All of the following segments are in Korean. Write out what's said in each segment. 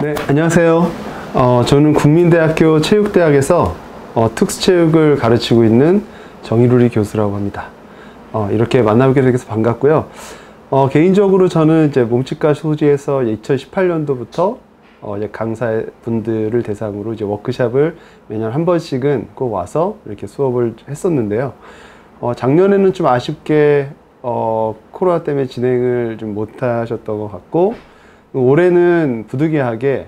네, 안녕하세요. 저는 국민대학교 체육대학에서 특수체육을 가르치고 있는 정일우리 교수라고 합니다. 이렇게 만나뵙게 돼서 반갑고요. 개인적으로 저는 이제 몸치과 소지에서 2018년도부터 강사분들을 대상으로 이제 워크숍을 매년 한 번씩은 꼭 와서 이렇게 수업을 했었는데요. 작년에는 좀 아쉽게 코로나 때문에 진행을 좀 못하셨던 것 같고, 올해는 부득이하게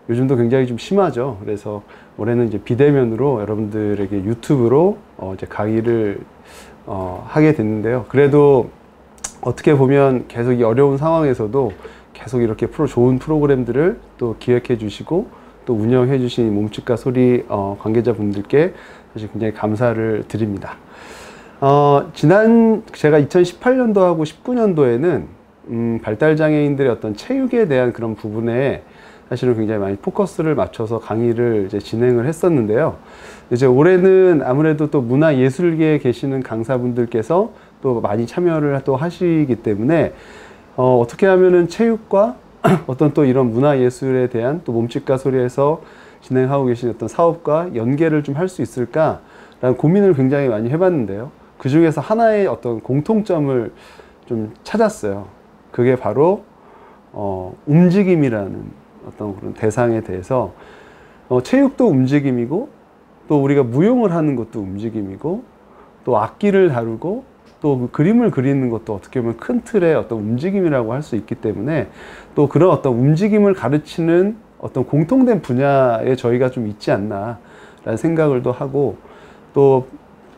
요즘도 굉장히 좀 심하죠. 그래서 올해는 이제 비대면으로 여러분들에게 유튜브로 이제 강의를 하게 됐는데요. 그래도 어떻게 보면 계속 이 어려운 상황에서도 계속 이렇게 좋은 프로그램들을 또 기획해 주시고 또 운영해 주신 몸치과 소리 관계자분들께 사실 굉장히 감사를 드립니다. 제가 2018년도하고 19년도에는 발달장애인들의 어떤 체육에 대한 그런 부분에 사실은 굉장히 많이 포커스를 맞춰서 강의를 이제 진행을 했었는데요. 이제 올해는 아무래도 또 문화예술계에 계시는 강사분들께서 또 많이 참여를 또 하시기 때문에 어떻게 하면은 체육과 어떤 또 이런 문화예술에 대한 또 몸치과 소리에서 진행하고 계신 어떤 사업과 연계를 좀 할 수 있을까라는 고민을 굉장히 많이 해봤는데요. 그 중에서 하나의 어떤 공통점을 좀 찾았어요. 그게 바로 움직임이라는 어떤 그런 대상에 대해서 체육도 움직임이고 또 우리가 무용을 하는 것도 움직임이고 또 악기를 다루고 또 그림을 그리는 것도 어떻게 보면 큰 틀의 어떤 움직임이라고 할 수 있기 때문에 또 그런 어떤 움직임을 가르치는 어떤 공통된 분야에 저희가 좀 있지 않나 라는 생각을 또 하고, 또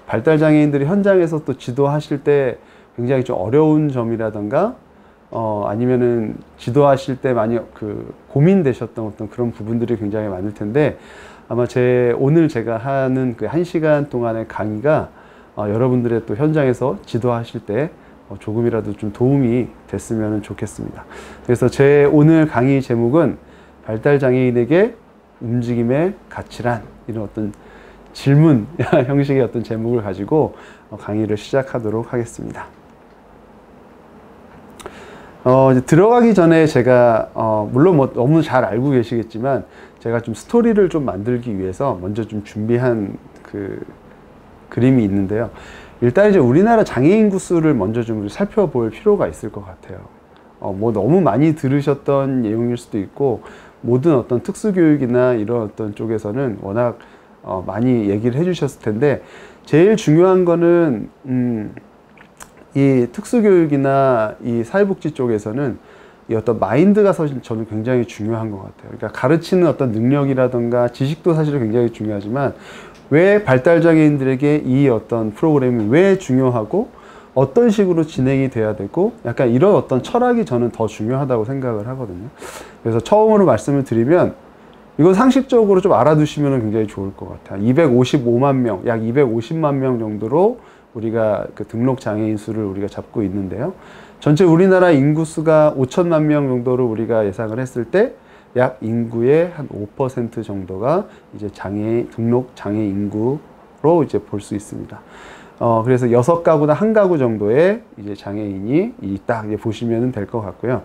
발달장애인들이 현장에서 또 지도하실 때 굉장히 좀 어려운 점이라던가 아니면은 지도하실 때 많이 고민되셨던 어떤 그런 부분들이 굉장히 많을 텐데, 아마 오늘 제가 하는 그 1시간 동안의 강의가 여러분들의 또 현장에서 지도하실 때 조금이라도 좀 도움이 됐으면 좋겠습니다. 그래서 제 오늘 강의 제목은 발달장애인에게 움직임의 가치란, 이런 어떤 질문 형식의 어떤 제목을 가지고 강의를 시작하도록 하겠습니다. 이제 들어가기 전에 제가 물론 뭐 너무 잘 알고 계시겠지만 제가 좀 스토리를 좀 만들기 위해서 먼저 좀 준비한 그림이 있는데요. 일단 이제 우리나라 장애인 구수를 먼저 좀 살펴볼 필요가 있을 것 같아요. 뭐 너무 많이 들으셨던 내용일 수도 있고, 모든 어떤 특수교육이나 이런 어떤 쪽에서는 워낙 많이 얘기를 해주셨을 텐데, 제일 중요한 거는 이 특수교육이나 이 사회복지 쪽에서는 이 어떤 마인드가 사실 저는 굉장히 중요한 것 같아요. 그러니까 가르치는 어떤 능력이라던가 지식도 사실은 굉장히 중요하지만, 왜 발달장애인들에게 이 어떤 프로그램이 왜 중요하고 어떤 식으로 진행이 돼야 되고, 약간 이런 어떤 철학이 저는 더 중요하다고 생각을 하거든요. 그래서 처음으로 말씀을 드리면, 이건 상식적으로 좀 알아두시면 굉장히 좋을 것 같아요. 255만 명, 약 250만 명 정도로 우리가 그 등록 장애인 수를 우리가 잡고 있는데요. 전체 우리나라 인구수가 5천만 명 정도로 우리가 예상을 했을 때 약 인구의 한 5% 정도가 이제 등록 장애 인구로 이제 볼 수 있습니다. 그래서 6가구나 1가구 정도의 이제 장애인이 딱 이제 보시면 될 것 같고요.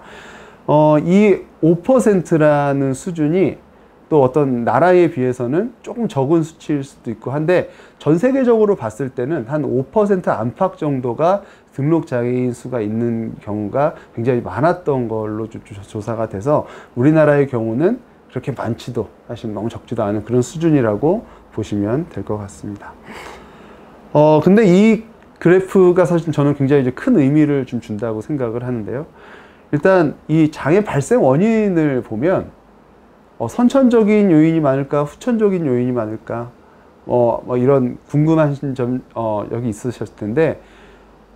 이 5%라는 수준이 또 어떤 나라에 비해서는 조금 적은 수치일 수도 있고 한데, 전 세계적으로 봤을 때는 한 5% 안팎 정도가 등록 장애인 수가 있는 경우가 굉장히 많았던 걸로 조사가 돼서, 우리나라의 경우는 그렇게 많지도 사실 너무 적지도 않은 그런 수준이라고 보시면 될 것 같습니다. 근데 이 그래프가 사실 저는 굉장히 이제 큰 의미를 좀 준다고 생각을 하는데요. 일단 이 장애 발생 원인을 보면 선천적인 요인이 많을까, 후천적인 요인이 많을까, 뭐 이런 궁금하신 점 여기 있으셨을 텐데,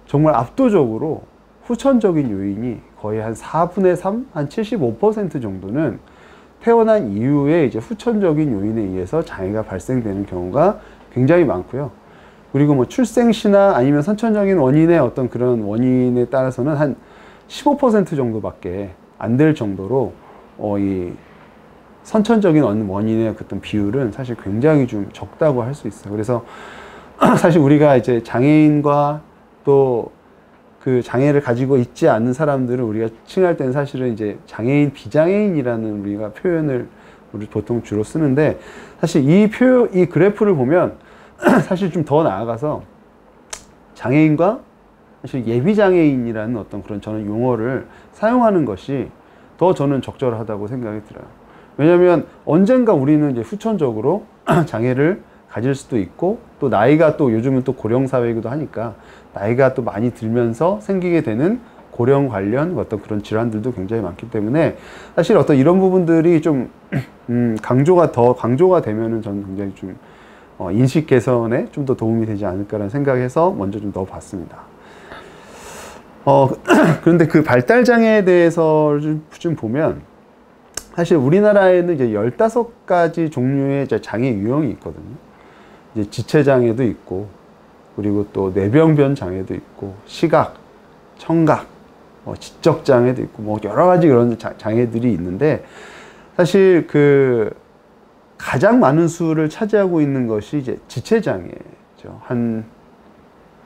정말 압도적으로 후천적인 요인이 거의 한 4분의 3, 한 75% 정도는 태어난 이후에 이제 후천적인 요인에 의해서 장애가 발생되는 경우가 굉장히 많고요. 그리고 뭐 출생시나 아니면 선천적인 원인의 어떤 그런 원인에 따라서는 한 15% 정도밖에 안 될 정도로 이 선천적인 원인의 어떤 비율은 사실 굉장히 좀 적다고 할 수 있어요. 그래서 사실 우리가 이제 장애인과 또 그 장애를 가지고 있지 않는 사람들은 우리가 칭할 때는 사실은 이제 장애인, 비장애인이라는 우리가 표현을 우리 보통 주로 쓰는데, 사실 이 그래프를 보면 사실 좀 더 나아가서 장애인과 사실 예비장애인이라는 어떤 그런 저는 용어를 사용하는 것이 더 저는 적절하다고 생각이 들어요. 왜냐하면 언젠가 우리는 이제 후천적으로 장애를 가질 수도 있고, 또 나이가 또 요즘은 또 고령사회이기도 하니까 나이가 또 많이 들면서 생기게 되는 고령 관련 어떤 그런 질환들도 굉장히 많기 때문에 사실 어떤 이런 부분들이 좀 강조가 되면은 저는 굉장히 좀 인식 개선에 좀 더 도움이 되지 않을까라는 생각해서 먼저 좀 넣어봤습니다. 그런데 그 발달장애에 대해서 좀 보면 사실 우리나라에는 이제 15가지 종류의 이제 장애 유형이 있거든요. 이제 지체장애도 있고, 그리고 또 뇌병변 장애도 있고, 시각, 청각, 지적장애도 있고, 뭐 여러 가지 그런 장애들이 있는데, 사실 그 가장 많은 수를 차지하고 있는 것이 이제 지체장애죠. 한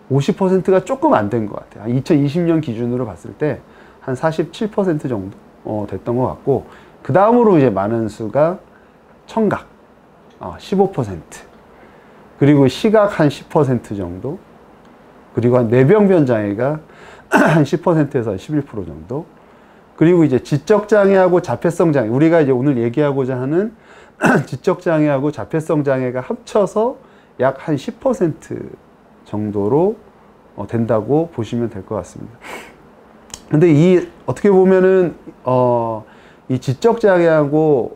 50%가 조금 안 된 것 같아요. 2020년 기준으로 봤을 때 한 47% 정도 됐던 것 같고, 그 다음으로 이제 많은 수가 청각 15%, 그리고 시각 한 10% 정도, 그리고 한 뇌병변 장애가 한 10%에서 한 11% 정도, 그리고 이제 지적장애하고 자폐성 장애, 우리가 이제 오늘 얘기하고자 하는 지적장애하고 자폐성 장애가 합쳐서 약 한 10% 정도로 된다고 보시면 될 것 같습니다. 근데 어떻게 보면은 이 지적장애하고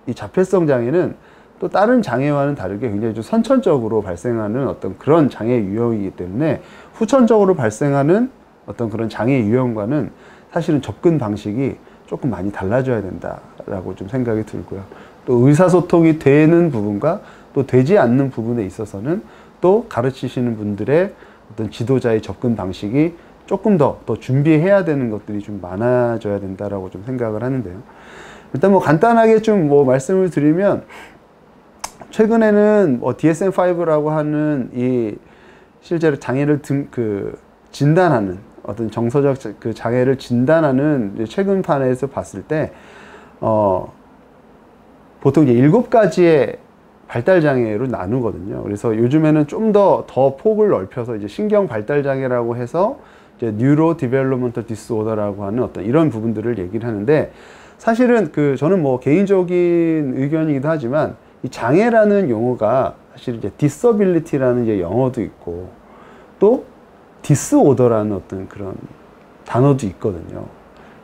이 자폐성 장애는 또 다른 장애와는 다르게 굉장히 좀 선천적으로 발생하는 어떤 그런 장애 유형이기 때문에 후천적으로 발생하는 어떤 그런 장애 유형과는 사실은 접근 방식이 조금 많이 달라져야 된다라고 좀 생각이 들고요. 또 의사소통이 되는 부분과 또 되지 않는 부분에 있어서는 또 가르치시는 분들의 어떤 지도자의 접근 방식이 조금 더 준비해야 되는 것들이 좀 많아져야 된다라고 좀 생각을 하는데요. 일단 뭐 간단하게 좀 뭐 말씀을 드리면, 최근에는 DSM-5라고 하는 이 실제로 장애를 진단하는 어떤 정서적 그 장애를 진단하는 최근판에서 봤을 때 보통 이제 7가지의 발달장애로 나누거든요. 그래서 요즘에는 좀 더 폭을 넓혀서 이제 신경 발달장애라고 해서 이제 뉴로 디벨롭먼털 디스오더라고 하는 어떤 이런 부분들을 얘기를 하는데, 사실은 저는 뭐 개인적인 의견이기도 하지만 이 장애라는 용어가 사실 이제 디서빌리티라는 이제 영어도 있고, 또 디스오더라는 어떤 그런 단어도 있거든요.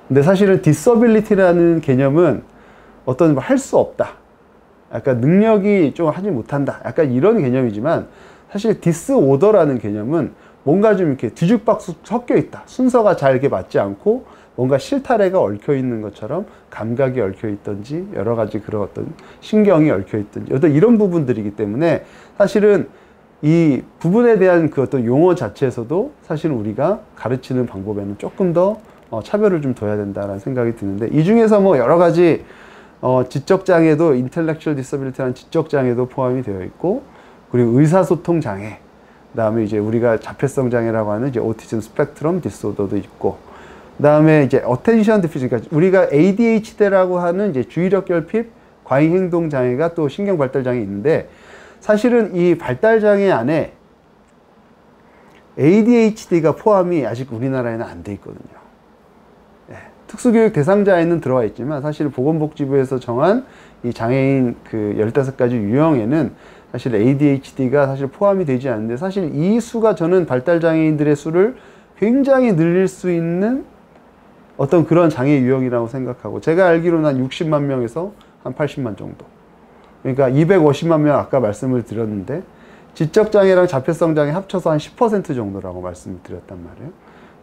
근데 사실은 디서빌리티라는 개념은 어떤 할 수 없다, 약간 능력이 좀 하지 못한다, 약간 이런 개념이지만, 사실 디스오더라는 개념은 뭔가 좀 이렇게 뒤죽박죽 섞여 있다, 순서가 잘 이렇게 맞지 않고 뭔가 실타래가 얽혀 있는 것처럼 감각이 얽혀 있든지 여러 가지 그런 어떤 신경이 얽혀 있든지 어떤 이런 부분들이기 때문에 사실은 이 부분에 대한 그 어떤 용어 자체에서도 사실 우리가 가르치는 방법에는 조금 더 차별을 좀 둬야 된다라는 생각이 드는데, 이 중에서 뭐 여러 가지 지적장애도 intellectual disability라는 지적장애도 포함이 되어 있고, 그리고 의사소통 장애, 그 다음에 이제 우리가 자폐성 장애라고 하는 이제 오티즘 스펙트럼 디스오더도 있고, 그 다음에 이제 attention deficit, 그러니까 우리가 ADHD라고 하는 이제 주의력 결핍 과잉 행동 장애가 또 신경 발달 장애 있는데, 사실은 이 발달 장애 안에 ADHD가 포함이 아직 우리나라에는 안 돼 있거든요. 특수교육 대상자에는 들어와 있지만 사실 보건복지부에서 정한 이 장애인 그 15가지 유형에는 사실 ADHD가 사실 포함이 되지 않는데, 사실 이 수가 저는 발달장애인들의 수를 굉장히 늘릴 수 있는 어떤 그런 장애 유형이라고 생각하고, 제가 알기로는 한 60만 명에서 한 80만 정도, 그러니까 250만 명 아까 말씀을 드렸는데, 지적장애랑 자폐성 장애 합쳐서 한 10% 정도라고 말씀을 드렸단 말이에요.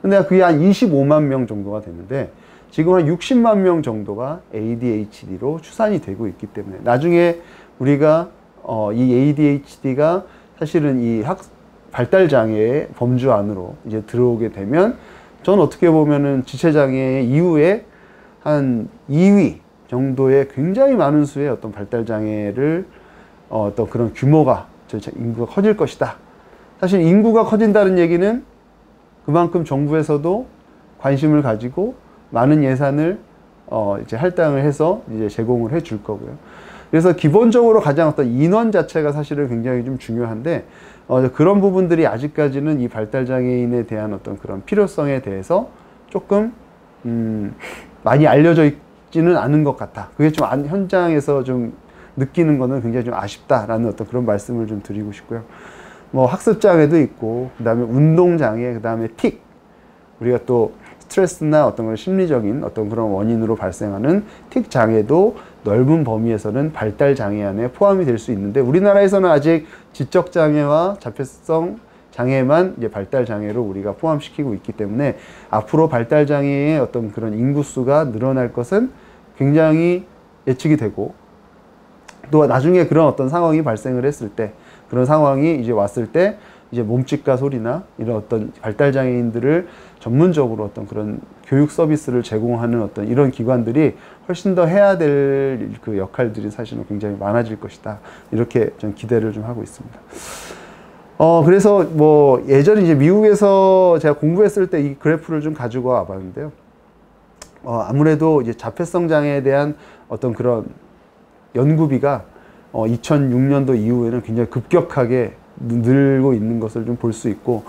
근데 그게 한 25만 명 정도가 되는데, 지금 한 60만 명 정도가 ADHD로 추산이 되고 있기 때문에, 나중에 우리가 이 ADHD가 사실은 이 발달장애의 범주 안으로 이제 들어오게 되면, 저는 어떻게 보면은 지체장애 이후에 한 2위 정도의 굉장히 많은 수의 어떤 발달장애를 어떤 그런 규모가 인구가 커질 것이다. 사실 인구가 커진다는 얘기는 그만큼 정부에서도 관심을 가지고 많은 예산을 이제 할당을 해서 이제 제공을 해 줄 거고요. 그래서 기본적으로 가장 어떤 인원 자체가 사실은 굉장히 좀 중요한데, 그런 부분들이 아직까지는 이 발달장애인에 대한 어떤 그런 필요성에 대해서 조금, 많이 알려져 있지는 않은 것 같다. 그게 좀 현장에서 좀 느끼는 거는 굉장히 좀 아쉽다라는 어떤 그런 말씀을 좀 드리고 싶고요. 뭐 학습장애도 있고, 그 다음에 운동장애, 그 다음에 틱. 우리가 또 스트레스나 어떤 그런 심리적인 어떤 그런 원인으로 발생하는 틱 장애도 넓은 범위에서는 발달 장애 안에 포함이 될 수 있는데, 우리나라에서는 아직 지적 장애와 자폐성 장애만 이제 발달 장애로 우리가 포함시키고 있기 때문에 앞으로 발달 장애의 어떤 그런 인구수가 늘어날 것은 굉장히 예측이 되고, 또 나중에 그런 어떤 상황이 발생을 했을 때, 그런 상황이 이제 왔을 때 이제 몸집과 소리나 이런 어떤 발달 장애인들을 전문적으로 어떤 그런 교육 서비스를 제공하는 어떤 이런 기관들이 훨씬 더 해야 될 그 역할들이 사실은 굉장히 많아질 것이다. 이렇게 좀 기대를 좀 하고 있습니다. 그래서 뭐 예전에 이제 미국에서 제가 공부했을 때 이 그래프를 좀 가지고 와 봤는데요. 아무래도 이제 자폐성 장애에 대한 어떤 그런 연구비가 2006년도 이후에는 굉장히 급격하게 늘고 있는 것을 좀 볼 수 있고,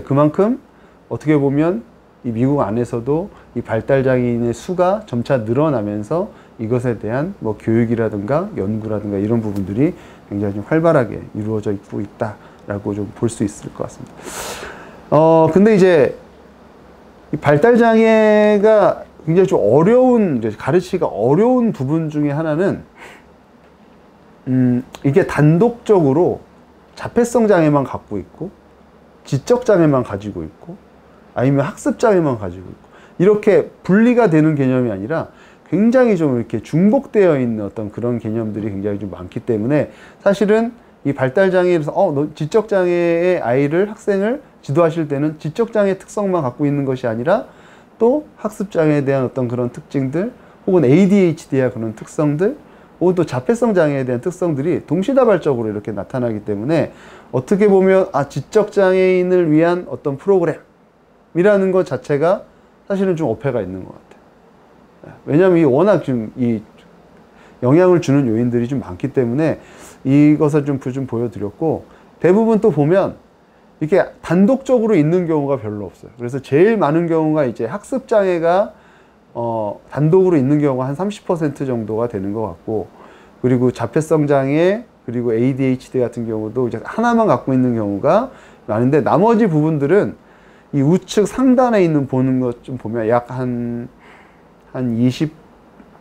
그만큼 어떻게 보면 이 미국 안에서도 이 발달 장애인의 수가 점차 늘어나면서 이것에 대한 뭐 교육이라든가 연구라든가 이런 부분들이 굉장히 좀 활발하게 이루어져 있고 있다라고 좀 볼 수 있을 것 같습니다. 근데 이제 이 발달 장애가 굉장히 좀 이제 가르치기가 어려운 부분 중에 하나는, 이게 단독적으로 자폐성 장애만 갖고 있고, 지적 장애만 가지고 있고, 아니면 학습 장애만 가지고 있고, 이렇게 분리가 되는 개념이 아니라 굉장히 좀 이렇게 중복되어 있는 어떤 그런 개념들이 굉장히 좀 많기 때문에, 사실은 이 발달 장애에서 지적 장애의 학생을 지도하실 때는 지적 장애 특성만 갖고 있는 것이 아니라 또 학습 장애에 대한 어떤 그런 특징들, 혹은 ADHD의 그런 특성들, 혹은 또 자폐성 장애에 대한 특성들이 동시다발적으로 이렇게 나타나기 때문에, 어떻게 보면 지적 장애인을 위한 어떤 프로그램이라는 것 자체가 사실은 좀 어폐가 있는 것 같아요. 왜냐하면 워낙 좀 이 영향을 주는 요인들이 좀 많기 때문에 이것을 좀 보여드렸고, 대부분 또 보면 이게 단독적으로 있는 경우가 별로 없어요. 그래서 제일 많은 경우가 이제 학습 장애가 단독으로 있는 경우가 한 30% 정도가 되는 것 같고, 그리고 자폐성 장애, 그리고 ADHD 같은 경우도 이제 하나만 갖고 있는 경우가 많은데, 나머지 부분들은 이 우측 상단에 있는 보는 것 좀 보면 약 한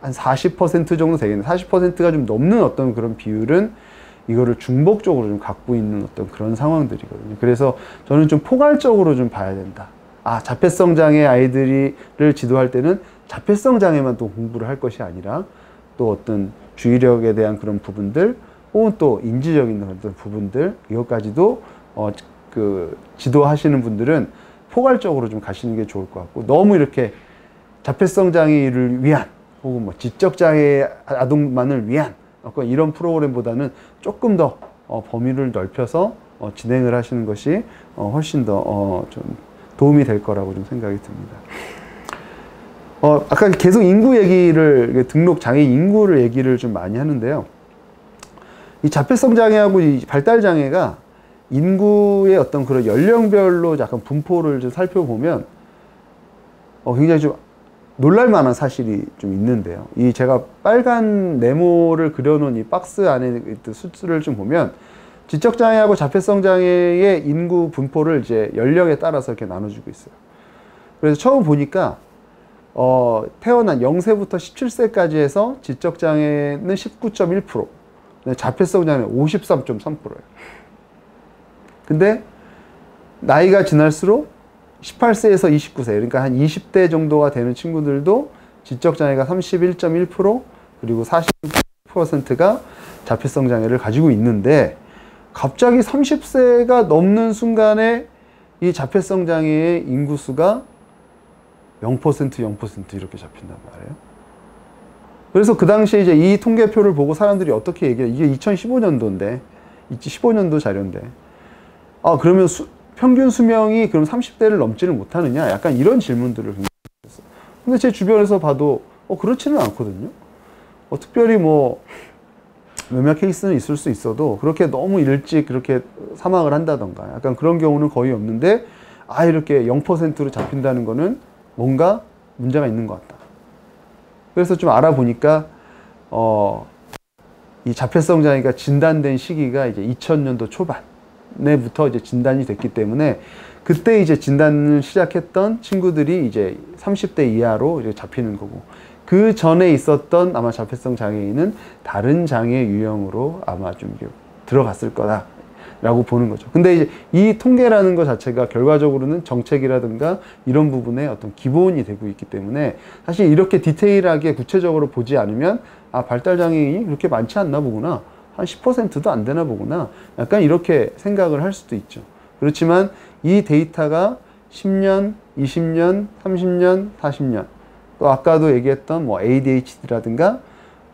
40% 정도 되겠네. 40%가 좀 넘는 어떤 그런 비율은 이거를 중복적으로 좀 갖고 있는 어떤 그런 상황들이거든요. 그래서 저는 좀 포괄적으로 좀 봐야 된다. 자폐성 장애 아이들을 지도할 때는 자폐성 장애만 또 공부를 할 것이 아니라, 또 어떤 주의력에 대한 그런 부분들, 혹은 또 인지적인 어떤 부분들, 이것까지도 지도하시는 분들은 포괄적으로 좀 가시는 게 좋을 것 같고, 너무 이렇게 자폐성 장애를 위한, 혹은 뭐 지적 장애 아동만을 위한 이런 프로그램보다는 조금 더 범위를 넓혀서 진행을 하시는 것이 훨씬 더 좀 도움이 될 거라고 좀 생각이 듭니다. 아까 계속 인구 얘기를, 등록 장애 인구를 얘기를 좀 많이 하는데요. 이 자폐성 장애하고 이 발달 장애가 인구의 어떤 그런 연령별로 약간 분포를 좀 살펴보면 굉장히 좀 놀랄만한 사실이 좀 있는데요. 이 제가 빨간 네모를 그려놓은 이 박스 안에 수치를 좀 보면, 지적 장애하고 자폐성 장애의 인구 분포를 이제 연령에 따라서 이렇게 나눠주고 있어요. 그래서 처음 보니까 태어난 0세부터 17세까지 해서 지적 장애는 19.1%, 자폐성 장애는 53.3%예요. 근데 나이가 지날수록 18세에서 29세, 그러니까 한 20대 정도가 되는 친구들도 지적 장애가 31.1%, 그리고 40%가 자폐성 장애를 가지고 있는데, 갑자기 30세가 넘는 순간에 이 자폐성 장애의 인구수가 0% 이렇게 잡힌단 말이에요. 그래서 그 당시에 이제 이 통계표를 보고 사람들이 어떻게 얘기해요? 이게 2015년도인데, 15년도 자료인데, 그러면 평균 수명이 그럼 30대를 넘지는 못하느냐? 약간 이런 질문들을 굉장히 했어요. 근데 제 주변에서 봐도 그렇지는 않거든요. 특별히 뭐 몇몇 케이스는 있을 수 있어도 그렇게 너무 일찍 그렇게 사망을 한다던가 약간 그런 경우는 거의 없는데 이렇게 0%로 잡힌다는 거는 뭔가 문제가 있는 것 같다. 그래서 좀 알아보니까 이 자폐성 장애가 진단된 시기가 이제 2000년도 초반에부터 이제 진단이 됐기 때문에 그때 이제 진단을 시작했던 친구들이 이제 30대 이하로 이제 잡히는 거고, 그 전에 있었던 아마 자폐성 장애인은 다른 장애 유형으로 아마 좀 들어갔을 거다라고 보는 거죠. 근데 이제 이 통계라는 것 자체가 결과적으로는 정책이라든가 이런 부분에 어떤 기본이 되고 있기 때문에 사실 이렇게 디테일하게 구체적으로 보지 않으면 발달 장애인이 그렇게 많지 않나 보구나, 한 10%도 안 되나 보구나, 약간 이렇게 생각을 할 수도 있죠. 그렇지만 이 데이터가 10년, 20년, 30년, 40년, 또 아까도 얘기했던 뭐 ADHD라든가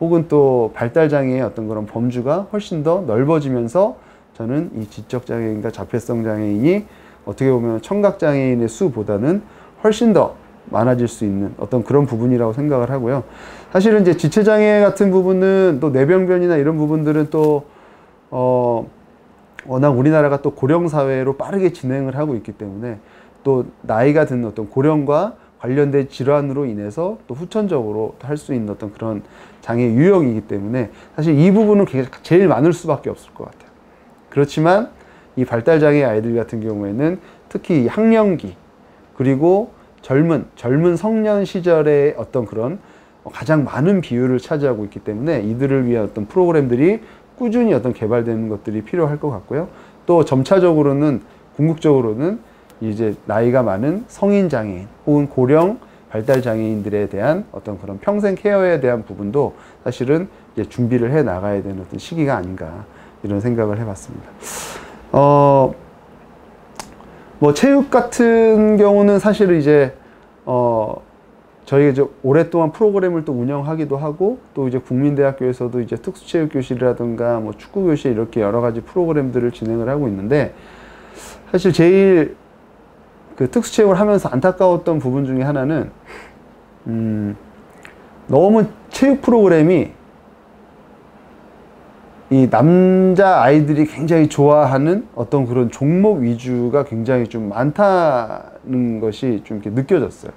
혹은 또 발달장애의 어떤 그런 범주가 훨씬 더 넓어지면서 저는 이 지적장애인과 자폐성 장애인이 어떻게 보면 청각장애인의 수보다는 훨씬 더 많아질 수 있는 어떤 그런 부분이라고 생각을 하고요. 사실은 이제 지체장애 같은 부분은 또 뇌병변이나 이런 부분들은 또 워낙 우리나라가 또 고령사회로 빠르게 진행을 하고 있기 때문에 또 나이가 든 어떤 고령과 관련된 질환으로 인해서 또 후천적으로 할 수 있는 어떤 그런 장애 유형이기 때문에 사실 이 부분은 제일 많을 수밖에 없을 것 같아요. 그렇지만 이 발달장애 아이들 같은 경우에는 특히 이 학령기 그리고 젊은 성년 시절의 어떤 그런 가장 많은 비율을 차지하고 있기 때문에 이들을 위한 어떤 프로그램들이 꾸준히 어떤 개발되는 것들이 필요할 것 같고요. 또 점차적으로는 궁극적으로는 이제 나이가 많은 성인 장애인 혹은 고령 발달 장애인들에 대한 어떤 그런 평생 케어에 대한 부분도 사실은 이제 준비를 해 나가야 되는 어떤 시기가 아닌가 이런 생각을 해봤습니다. 뭐 체육 같은 경우는 사실은 이제 저희가 이제 오랫동안 프로그램을 또 운영하기도 하고 또 이제 국민대학교에서도 이제 특수체육교실이라든가 뭐 축구교실 이렇게 여러 가지 프로그램들을 진행을 하고 있는데, 사실 제일 그 특수체육을 하면서 안타까웠던 부분 중에 하나는 너무 체육 프로그램이 이 남자 아이들이 굉장히 좋아하는 어떤 그런 종목 위주가 굉장히 좀 많다는 것이 좀 이렇게 느껴졌어요.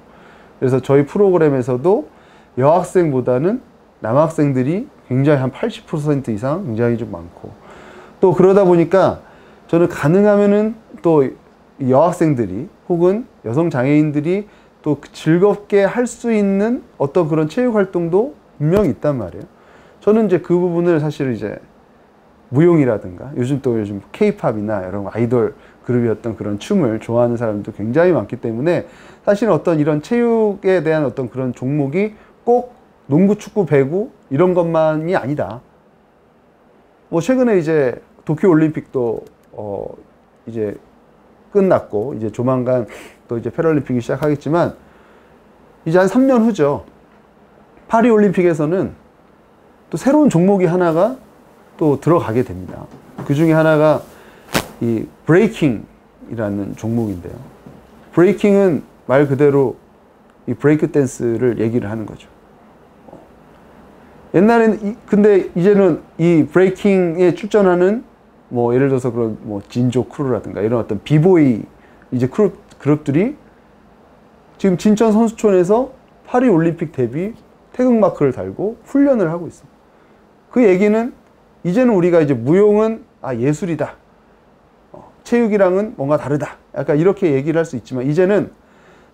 그래서 저희 프로그램에서도 여학생보다는 남학생들이 굉장히 한 80% 이상 굉장히 좀 많고, 또 그러다 보니까 저는 가능하면은 또 여학생들이 혹은 여성 장애인들이 또 즐겁게 할 수 있는 어떤 그런 체육 활동도 분명히 있단 말이에요. 저는 이제 그 부분을 사실 이제 무용이라든가 요즘 K-팝이나 여러 아이돌 그룹이었던 그런 춤을 좋아하는 사람도 굉장히 많기 때문에 사실 어떤 이런 체육에 대한 어떤 그런 종목이 꼭 농구, 축구, 배구 이런 것만이 아니다. 뭐 최근에 이제 도쿄올림픽도 이제 끝났고 이제 조만간 또 이제 패럴림픽이 시작하겠지만 이제 한 3년 후죠. 파리올림픽에서는 또 새로운 종목이 하나가 또 들어가게 됩니다. 그 중에 하나가 이 브레이킹이라는 종목인데요. 브레이킹은 말 그대로 이 브레이크 댄스를 얘기를 하는 거죠. 옛날에는 근데 이제는 이 브레이킹에 출전하는 뭐 예를 들어서 그런 뭐 진조 크루라든가 이런 어떤 비보이 이제 그룹들이 지금 진천 선수촌에서 파리 올림픽 대비 태극마크를 달고 훈련을 하고 있습니다. 그 얘기는 이제는 우리가 이제 무용은 예술이다, 체육이랑은 뭔가 다르다, 약간 이렇게 얘기를 할 수 있지만 이제는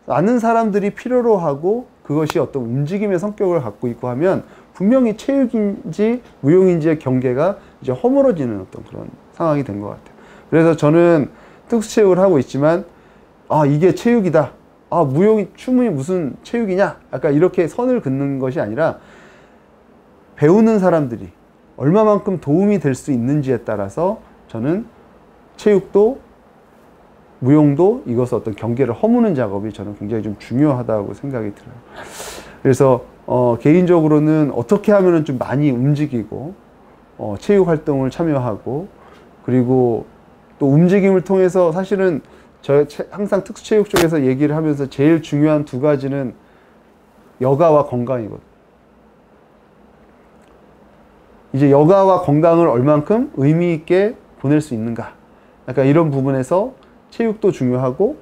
많은 사람들이 필요로 하고 그것이 어떤 움직임의 성격을 갖고 있고 하면 분명히 체육인지 무용인지의 경계가 이제 허물어지는 어떤 그런 상황이 된 것 같아요. 그래서 저는 특수체육을 하고 있지만 이게 체육이다, 무용이 춤이 무슨 체육이냐, 약간 이렇게 선을 긋는 것이 아니라 배우는 사람들이 얼마만큼 도움이 될 수 있는지에 따라서 저는 체육도 무용도 이것을 어떤 경계를 허무는 작업이 저는 굉장히 좀 중요하다고 생각이 들어요. 그래서 개인적으로는 어떻게 하면은 좀 많이 움직이고 체육 활동을 참여하고 그리고 또 움직임을 통해서 사실은 항상 특수체육 쪽에서 얘기를 하면서 제일 중요한 두 가지는 여가와 건강이거든. 이제 여가와 건강을 얼만큼 의미 있게 보낼 수 있는가. 약간 이런 부분에서 체육도 중요하고,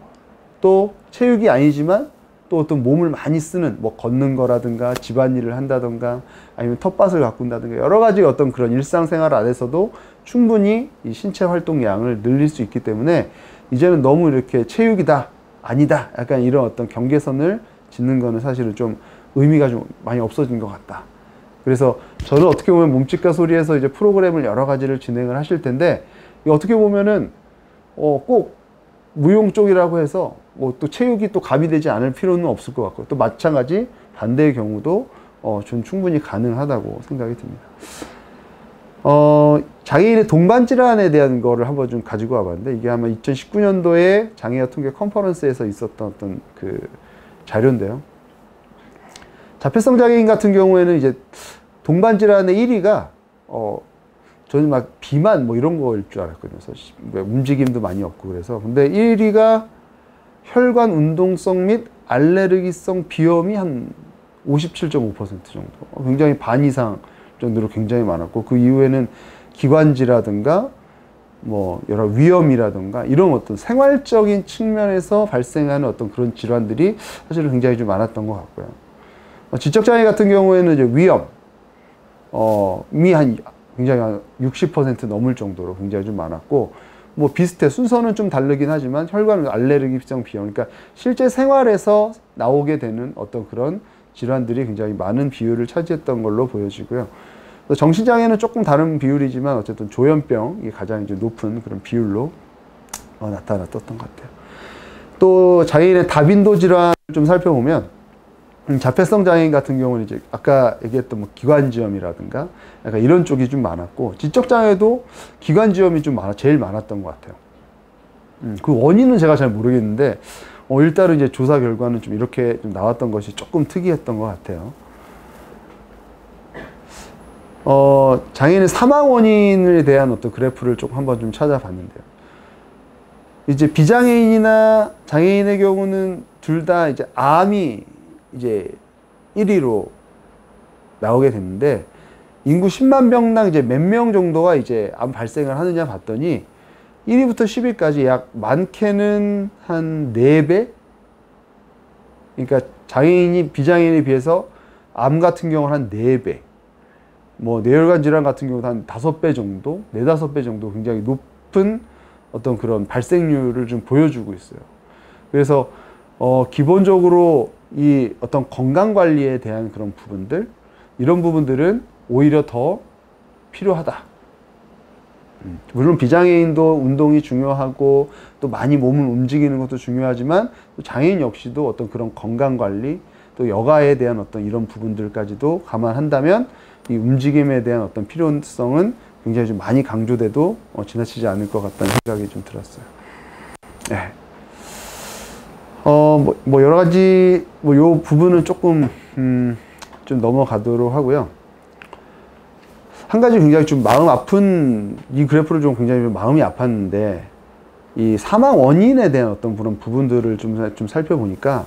또 체육이 아니지만 또 어떤 몸을 많이 쓰는 뭐 걷는 거라든가 집안일을 한다든가 아니면 텃밭을 가꾼다든가 여러 가지 어떤 그런 일상생활 안에서도 충분히 이 신체 활동량을 늘릴 수 있기 때문에 이제는 너무 이렇게 체육이다 아니다 약간 이런 어떤 경계선을 짓는 거는 사실은 좀 의미가 좀 많이 없어진 것 같다. 그래서 저는 어떻게 보면 몸짓과 소리에서 이제 프로그램을 여러 가지를 진행을 하실 텐데, 어떻게 보면은 꼭 무용 쪽이라고 해서 뭐 또 체육이 또 가미되지 않을 필요는 없을 것 같고, 또 마찬가지 반대의 경우도 좀 충분히 가능하다고 생각이 듭니다. 장애인의 동반 질환에 대한 거를 한번 좀 가지고 와봤는데, 이게 아마 2019년도에 장애인 통계 컨퍼런스에서 있었던 어떤 그 자료인데요. 자폐성 장애인 같은 경우에는 이제 동반 질환의 1위가 저는 막 비만 뭐 이런 거일 줄 알았거든요. 그래서 움직임도 많이 없고 그래서. 근데 1위가 혈관 운동성 및 알레르기성 비염이 한 57.5% 정도. 굉장히 반 이상 정도로 굉장히 많았고, 그 이후에는 기관지라든가 뭐 여러 위염이라든가 이런 어떤 생활적인 측면에서 발생하는 어떤 그런 질환들이 사실은 굉장히 좀 많았던 것 같고요. 지적장애 같은 경우에는 이제 위염이 한 굉장히 한 60% 넘을 정도로 굉장히 좀 많았고, 뭐 비슷해. 순서는 좀 다르긴 하지만 혈관 알레르기성 비염, 그러니까 실제 생활에서 나오게 되는 어떤 그런 질환들이 굉장히 많은 비율을 차지했던 걸로 보여지고요. 정신장애는 조금 다른 비율이지만 어쨌든 조현병이 가장 이제 높은 그런 비율로 나타났던 것 같아요. 또 장애인의 다빈도 질환을 좀 살펴보면, 자폐성 장애인 같은 경우는 이제 아까 얘기했던 뭐 기관지염이라든가 약간 이런 쪽이 좀 많았고, 지적장애도 기관지염이 좀 제일 많았던 것 같아요. 그 원인은 제가 잘 모르겠는데, 일단은 이제 조사 결과는 좀 이렇게 좀 나왔던 것이 조금 특이했던 것 같아요. 장애인의 사망 원인에 대한 어떤 그래프를 좀 한번 좀 찾아봤는데요. 이제 비장애인이나 장애인의 경우는 둘 다 이제 암이 이제 1위로 나오게 됐는데, 인구 10만 명당 이제 몇 명 정도가 이제 암 발생을 하느냐 봤더니 1위부터 10위까지 약 많게는 한 4배? 그러니까 장애인이 비장애인에 비해서 암 같은 경우는 한 4배, 뭐 뇌혈관 질환 같은 경우도 한 5배 정도, 4, 5배 정도 굉장히 높은 어떤 그런 발생률을 좀 보여주고 있어요. 그래서 기본적으로 이 어떤 건강 관리에 대한 그런 부분들, 이런 부분들은 오히려 더 필요하다. 물론 비장애인도 운동이 중요하고 또 많이 몸을 움직이는 것도 중요하지만, 또 장애인 역시도 어떤 그런 건강 관리, 또 여가에 대한 어떤 이런 부분들까지도 감안한다면 이 움직임에 대한 어떤 필요성은 굉장히 좀 많이 강조돼도 지나치지 않을 것 같다는 생각이 좀 들었어요. 네. 뭐 여러 가지 요 부분은 조금 좀 넘어가도록 하고요. 한 가지 굉장히 좀 마음 아픈 이 그래프를 좀 굉장히 좀 마음이 아팠는데, 이 사망 원인에 대한 어떤 그런 부분들을 좀 살펴보니까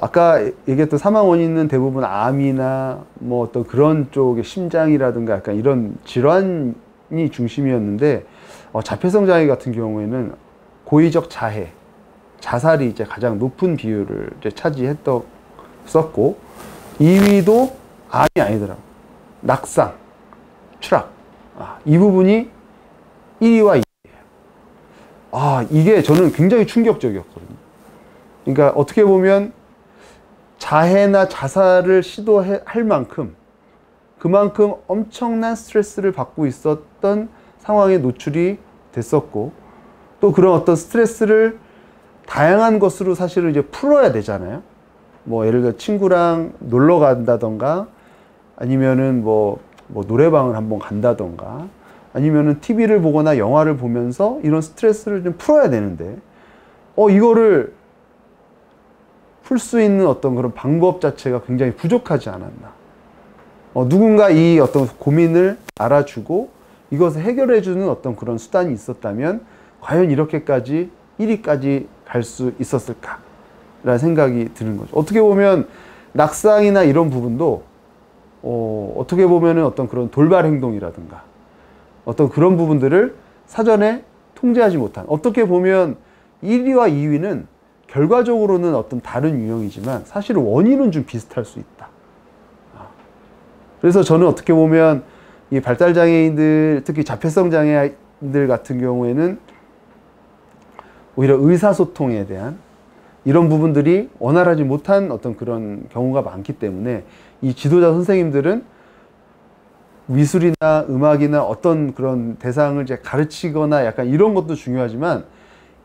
아까 얘기했던 사망 원인은 대부분 암이나 뭐 어떤 그런 쪽의 심장이라든가 약간 이런 질환이 중심이었는데, 자폐성 장애 같은 경우에는 고의적 자해, 자살이 이제 가장 높은 비율을 이제 차지했었고, 2위도 암이 아니더라고. 낙상, 추락. 이 부분이 1위와 2위예요. 이게 저는 굉장히 충격적이었거든요. 그러니까 어떻게 보면 자해나 자살을 시도할 만큼 그만큼 엄청난 스트레스를 받고 있었던 상황에 노출이 됐었고, 또 그런 어떤 스트레스를 다양한 것으로 사실은 이제 풀어야 되잖아요. 뭐 예를 들어 친구랑 놀러 간다던가, 아니면은 뭐 노래방을 한번 간다던가, 아니면은 TV를 보거나 영화를 보면서 이런 스트레스를 좀 풀어야 되는데, 이거를 풀 수 있는 어떤 그런 방법 자체가 굉장히 부족하지 않았나. 누군가 이 어떤 고민을 알아주고 이것을 해결해주는 어떤 그런 수단이 있었다면 과연 이렇게까지 1위까지 갈 수 있었을까라는 생각이 드는 거죠. 어떻게 보면 낙상이나 이런 부분도 어떻게 보면은 어떤 그런 돌발 행동이라든가 어떤 그런 부분들을 사전에 통제하지 못한, 어떻게 보면 1위와 2위는 결과적으로는 어떤 다른 유형이지만 사실 원인은 좀 비슷할 수 있다. 그래서 저는 어떻게 보면 이 발달장애인들, 특히 자폐성 장애인들 같은 경우에는 오히려 의사소통에 대한 이런 부분들이 원활하지 못한 어떤 그런 경우가 많기 때문에 이 지도자 선생님들은 미술이나 음악이나 어떤 그런 대상을 이제 가르치거나 약간 이런 것도 중요하지만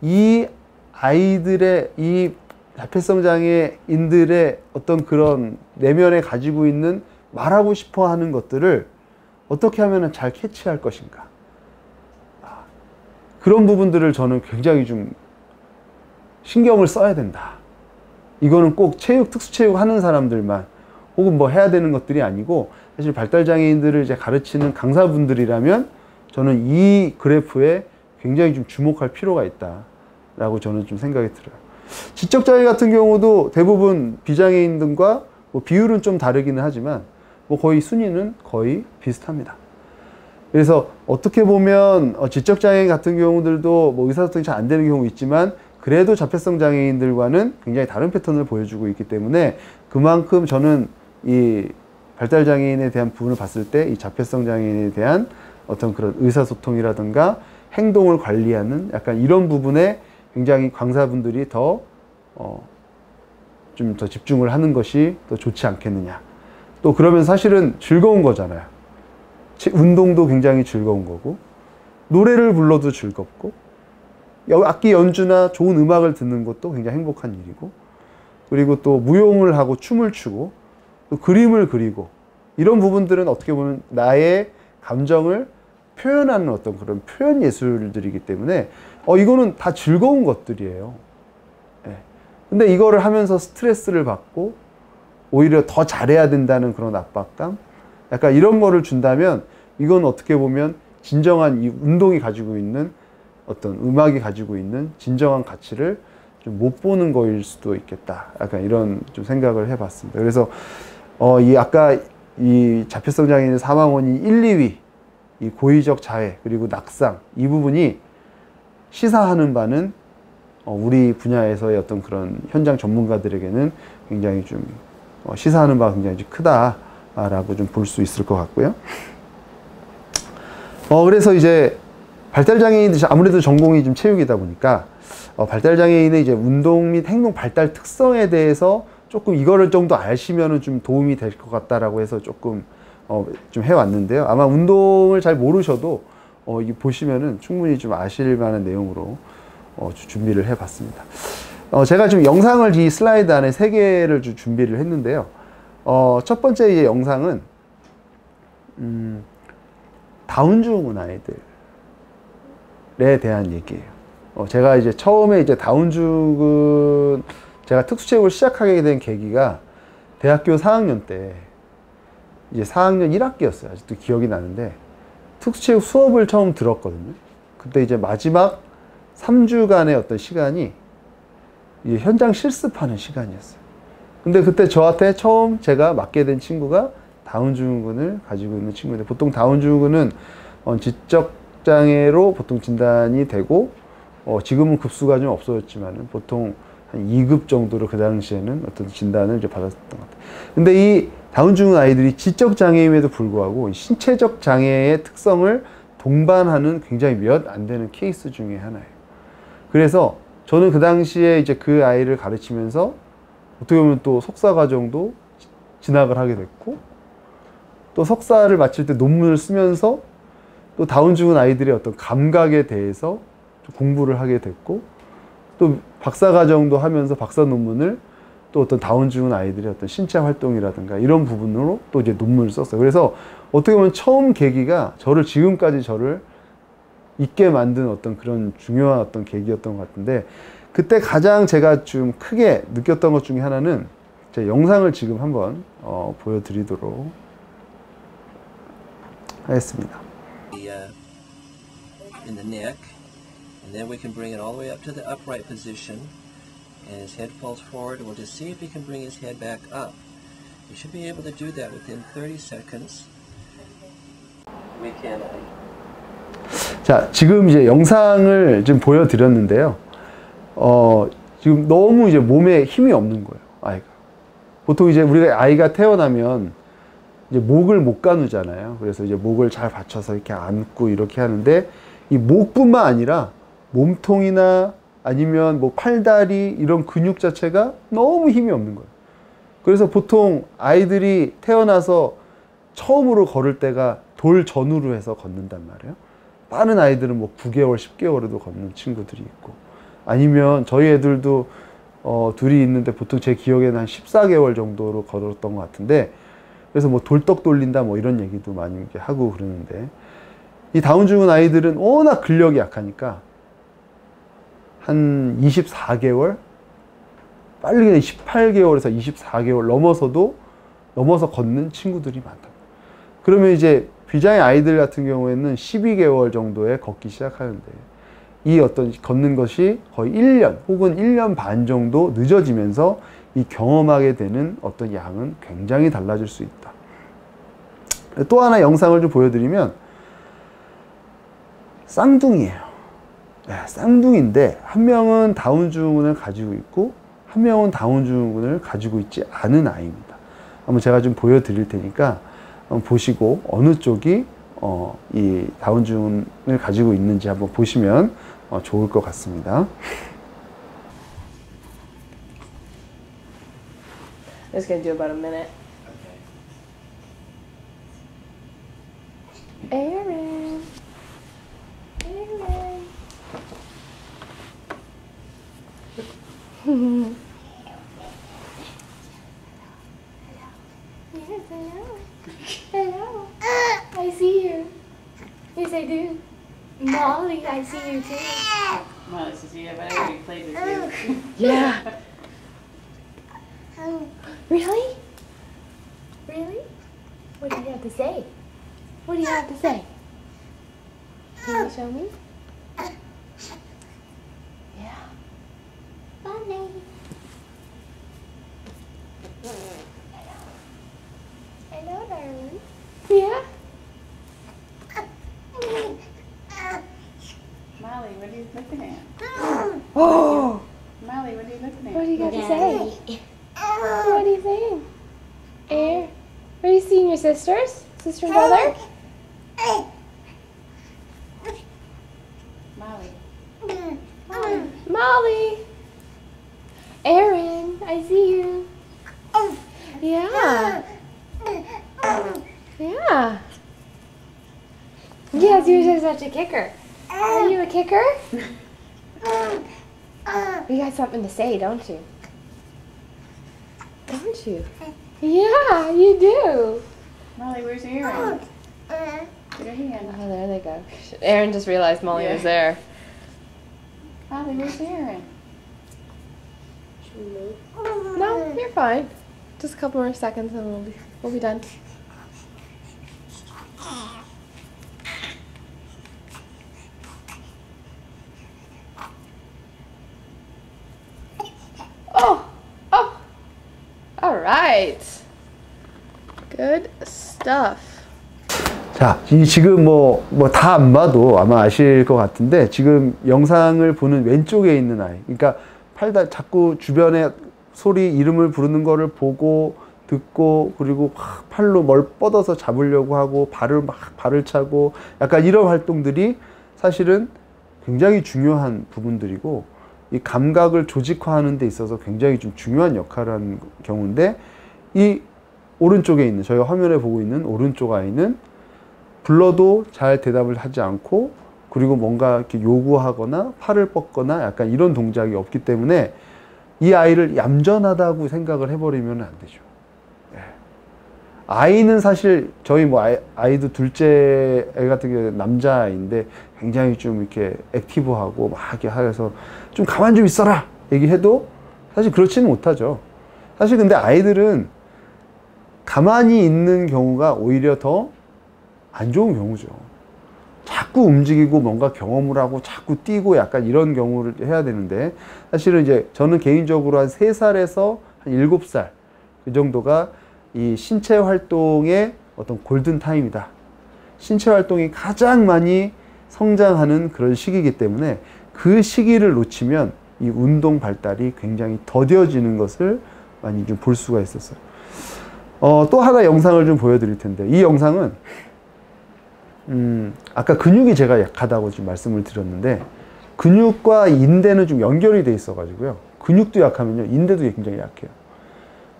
이 아이들의, 이 자폐성 장애인들의 어떤 그런 내면에 가지고 있는 말하고 싶어 하는 것들을 어떻게 하면 잘 캐치할 것인가. 그런 부분들을 저는 굉장히 좀 신경을 써야 된다. 이거는 꼭 체육, 특수체육 하는 사람들만 혹은 뭐 해야 되는 것들이 아니고 사실 발달장애인들을 이제 가르치는 강사분들이라면 저는 이 그래프에 굉장히 좀 주목할 필요가 있다라고 저는 좀 생각이 들어요. 지적장애 같은 경우도 대부분 비장애인들과 뭐 비율은 좀 다르기는 하지만 뭐 거의 순위는 거의 비슷합니다. 그래서 어떻게 보면 지적장애 같은 경우들도 뭐 의사소통이 잘 안 되는 경우 있지만 그래도 자폐성 장애인들과는 굉장히 다른 패턴을 보여주고 있기 때문에 그만큼 저는 이 발달장애인에 대한 부분을 봤을 때 이 자폐성 장애인에 대한 어떤 그런 의사소통이라든가 행동을 관리하는 약간 이런 부분에 굉장히 강사분들이 더 좀 더 집중을 하는 것이 더 좋지 않겠느냐. 또 그러면 사실은 즐거운 거잖아요. 운동도 굉장히 즐거운 거고 노래를 불러도 즐겁고 악기 연주나 좋은 음악을 듣는 것도 굉장히 행복한 일이고 그리고 또 무용을 하고 춤을 추고 또 그림을 그리고 이런 부분들은 어떻게 보면 나의 감정을 표현하는 어떤 그런 표현 예술들이기 때문에 이거는 다 즐거운 것들이에요. 네. 근데 이거를 하면서 스트레스를 받고 오히려 더 잘해야 된다는 그런 압박감, 약간 이런 거를 준다면 이건 어떻게 보면 진정한 이 운동이 가지고 있는 어떤 음악이 가지고 있는 진정한 가치를 좀 못 보는 거일 수도 있겠다. 약간 이런 좀 생각을 해봤습니다. 그래서 이 아까 이 자폐성 장애인 사망원이 1, 2위, 이 고의적 자해 그리고 낙상 이 부분이 시사하는 바는 우리 분야에서의 어떤 그런 현장 전문가들에게는 굉장히 좀 시사하는 바가 굉장히 크다라고 좀 볼 수 있을 것 같고요. 그래서 이제 발달장애인들 아무래도 전공이 좀 체육이다 보니까 발달장애인의 이제 운동 및 행동 발달 특성에 대해서 조금 이거를 정도 아시면은 좀 도움이 될 것 같다라고 해서 조금 좀 해왔는데요. 아마 운동을 잘 모르셔도 이 보시면은 충분히 좀 아실 만한 내용으로 준비를 해봤습니다. 제가 지금 영상을 이 슬라이드 안에 3개를 좀 준비를 했는데요. 첫 번째 이제 영상은 다운증후군 아이들에 대한 얘기예요. 제가 이제 처음에 이제 다운증후군 제가 특수체육을 시작하게 된 계기가 대학교 4학년 때 이제 4학년 1학기였어요. 아직도 기억이 나는데 특수체육 수업을 처음 들었거든요. 그때 이제 마지막 3주간의 어떤 시간이 이제 현장 실습하는 시간이었어요. 근데 그때 저한테 처음 제가 맡게 된 친구가 다운증후군을 가지고 있는 친구인데 보통 다운증후군은 지적장애로 보통 진단이 되고 지금은 급수가 좀 없어졌지만 보통 한 2급 정도로 그 당시에는 어떤 진단을 이제 받았던 것 같아요. 근데 이 다운증후군 아이들이 지적장애임에도 불구하고 신체적 장애의 특성을 동반하는 굉장히 몇 안 되는 케이스 중에 하나예요. 그래서 저는 그 당시에 이제 그 아이를 가르치면서 어떻게 보면 또 석사 과정도 진학을 하게 됐고 또 석사를 마칠 때 논문을 쓰면서 또 다운증후군 아이들의 어떤 감각에 대해서 공부를 하게 됐고 또 박사 과정도 하면서 박사 논문을 또 어떤 다운증후군 아이들의 어떤 신체 활동이라든가 이런 부분으로 또 이제 논문을 썼어요. 그래서 어떻게 보면 처음 계기가 지금까지 저를 있게 만든 어떤 그런 중요한 어떤 계기였던 것 같은데 그때 가장 제가 좀 크게 느꼈던 것 중에 하나는 제 영상을 지금 한번 보여드리도록 하겠습니다. In the neck And then we can bring it all the way up to the upright position. And his head falls forward, and we'll just see if he can bring his head back up. You should be able to do that within 30 seconds. We can. 자, 지금 이제 영상을 좀 보여드렸는데요. 지금 너무 이제 몸에 힘이 없는 거예요, 아이가. 보통 이제 우리가 아이가 태어나면 이제 목을 못 가누잖아요. 그래서 이제 목을 잘 받쳐서 이렇게 안고 이렇게 하는데, 이 목뿐만 아니라 몸통이나 아니면 뭐 팔다리 이런 근육 자체가 너무 힘이 없는 거예요. 그래서 보통 아이들이 태어나서 처음으로 걸을 때가 돌전으로 해서 걷는단 말이에요. 빠른 아이들은 뭐 9개월, 10개월에도 걷는 친구들이 있고, 아니면 저희 애들도 둘이 있는데 보통 제 기억에는 한 14개월 정도로 걸었던 것 같은데, 그래서 뭐 돌떡 돌린다 뭐 이런 얘기도 많이 하고 그러는데, 이 다운증후군 아이들은 워낙 근력이 약하니까 한 24개월, 빨리 그냥 18개월에서 24개월 넘어서 걷는 친구들이 많다. 그러면 이제 비장의 아이들 같은 경우에는 12개월 정도에 걷기 시작하는데, 이 어떤 걷는 것이 거의 1년 혹은 1년 반 정도 늦어지면서 이 경험하게 되는 어떤 양은 굉장히 달라질 수 있다. 또 하나 영상을 좀 보여드리면, 쌍둥이에요. 네, 쌍둥이인데 한 명은 다운증후군을 가지고 있고 한 명은 다운증후군을 가지고 있지 않은 아이입니다. 한번 제가 좀 보여드릴 테니까 한번 보시고 어느 쪽이 이 다운증후군을 가지고 있는지 한번 보시면 좋을 것 같습니다. It's gonna do about a minute. Aaron. Aaron. Yes, hello. Hello. I see you. Yes, I do. Molly, I see you too. Molly says, yeah, but I already played with you. Yeah. Really? Really? What do you have to say? What do you have to say? Can you show me? Yeah. Funny. Hello, darling. Yeah? Molly, what are you looking at? Oh! Molly, what are you looking at? What do you got to say? What are you saying? Air? Are you seeing your sisters? Sister and brother? Molly. Molly! Aaron, I see you. Yeah. Yeah. Yes, you're just such a kicker. Are you a kicker? You got something to say, don't you? Don't you? Yeah, you do. Molly, where's Aaron? Get her hand. Oh, there they go. Aaron just realized Molly was there. Molly, where's Aaron? No, you're fine. Just a couple more seconds and we'll be done. Oh! Oh! Alright. Good stuff. 자, 지금 뭐 다 안 봐도 아마 아실 것 같은데, 지금 영상을 보는 왼쪽에 있는 아이, 그러니까 자꾸 주변에 소리, 이름을 부르는 거를 보고 듣고, 그리고 막 팔로 뭘 뻗어서 잡으려고 하고 발을 차고, 약간 이런 활동들이 사실은 굉장히 중요한 부분들이고, 이 감각을 조직화하는 데 있어서 굉장히 좀 중요한 역할을 하는 경우인데, 이 오른쪽에 있는, 저희가 화면에 보고 있는 오른쪽 아이는 불러도 잘 대답을 하지 않고, 그리고 뭔가 이렇게 요구하거나 팔을 뻗거나 약간 이런 동작이 없기 때문에 이 아이를 얌전하다고 생각을 해버리면 안 되죠. 네. 아이는 사실 저희 뭐 아이도 둘째 애 같은 경우는 남자아이인데 굉장히 좀 이렇게 액티브하고 막 이렇게 해서 좀 가만 좀 있어라 얘기해도 사실 그렇지는 못하죠. 사실 근데 아이들은 가만히 있는 경우가 오히려 더 안 좋은 경우죠. 자꾸 움직이고 뭔가 경험을 하고 자꾸 뛰고 약간 이런 경우를 해야 되는데, 사실은 이제 저는 개인적으로 한 3살에서 한 7살 그 정도가 이 신체 활동의 어떤 골든 타임이다. 신체 활동이 가장 많이 성장하는 그런 시기이기 때문에 그 시기를 놓치면 이 운동 발달이 굉장히 더뎌지는 것을 많이 좀 볼 수가 있었어요. 또 하나 영상을 좀 보여드릴 텐데, 이 영상은 아까 근육이 제가 약하다고 지금 말씀을 드렸는데, 근육과 인대는 좀 연결이 돼 있어 가지고요, 근육도 약하면요 인대도 굉장히 약해요.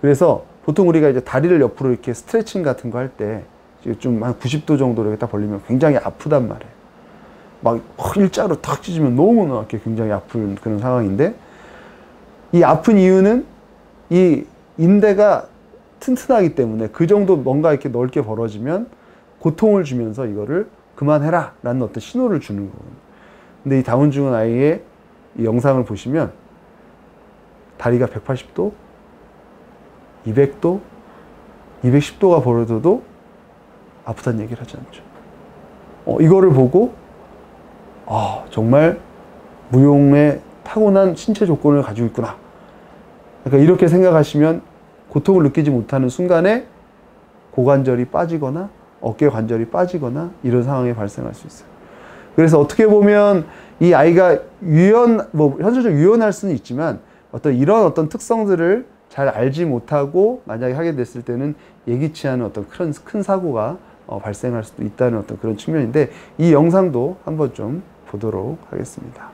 그래서 보통 우리가 이제 다리를 옆으로 이렇게 스트레칭 같은 거 할 때 좀 한 90도 정도로 이렇게 딱 벌리면 굉장히 아프단 말이에요. 막 일자로 탁 찢으면 너무나 이렇게 굉장히 아픈 그런 상황인데, 이 아픈 이유는 이 인대가 튼튼하기 때문에 그 정도 뭔가 이렇게 넓게 벌어지면 고통을 주면서 이거를 그만해라 라는 어떤 신호를 주는 거거든요. 근데 이 다운 증후군 아이의 이 영상을 보시면 다리가 180도, 200도, 210도가 벌어져도 아프다는 얘기를 하지 않죠. 이거를 보고 정말 무용의 타고난 신체 조건을 가지고 있구나. 그러니까 이렇게 생각하시면 고통을 느끼지 못하는 순간에 고관절이 빠지거나 어깨 관절이 빠지거나 이런 상황이 발생할 수 있어요. 그래서 어떻게 보면 이 아이가 현실적으로 유연할 수는 있지만 이런 어떤 특성들을 잘 알지 못하고 만약에 하게 됐을 때는 예기치 않은 어떤 큰 사고가 발생할 수도 있다는 어떤 그런 측면인데, 이 영상도 한번 좀 보도록 하겠습니다.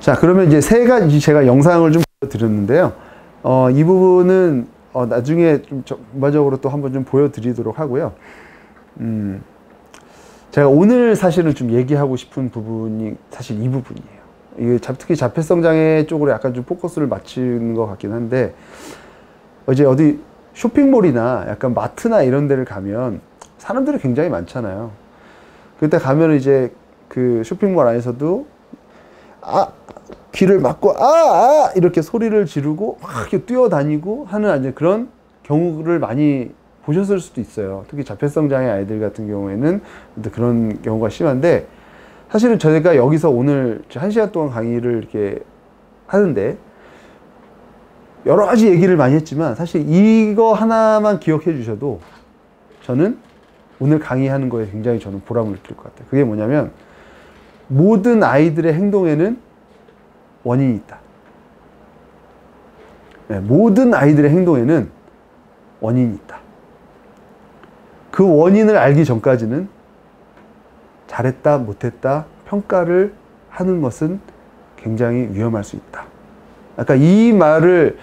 자, 그러면 이제 3가지 제가 영상을 좀 보여드렸는데요. 이 부분은 나중에 좀 전반적으로 또 한번 좀 보여드리도록 하고요. 제가 오늘 사실은 좀 얘기하고 싶은 부분이 사실 이 부분이에요. 이게 특히 자폐성 장애 쪽으로 약간 좀 포커스를 맞추는 것 같긴 한데, 이제 어디 쇼핑몰이나 약간 마트나 이런 데를 가면 사람들이 굉장히 많잖아요. 그때 가면 이제 그 쇼핑몰 안에서도 귀를 막고 이렇게 소리를 지르고 막 이렇게 뛰어다니고 하는 이제 그런 경우를 많이 보셨을 수도 있어요. 특히 자폐성 장애 아이들 같은 경우에는 그런 경우가 심한데, 사실은 저희가 여기서 오늘 1시간 동안 강의를 이렇게 하는데 여러 가지 얘기를 많이 했지만, 사실 이거 하나만 기억해 주셔도 저는 오늘 강의하는 거에 굉장히 저는 보람을 느낄 것 같아요. 그게 뭐냐면, 모든 아이들의 행동에는 원인이 있다. 네, 모든 아이들의 행동에는 원인이 있다. 그 원인을 알기 전까지는 잘했다, 못했다 평가를 하는 것은 굉장히 위험할 수 있다. 아까 이 말을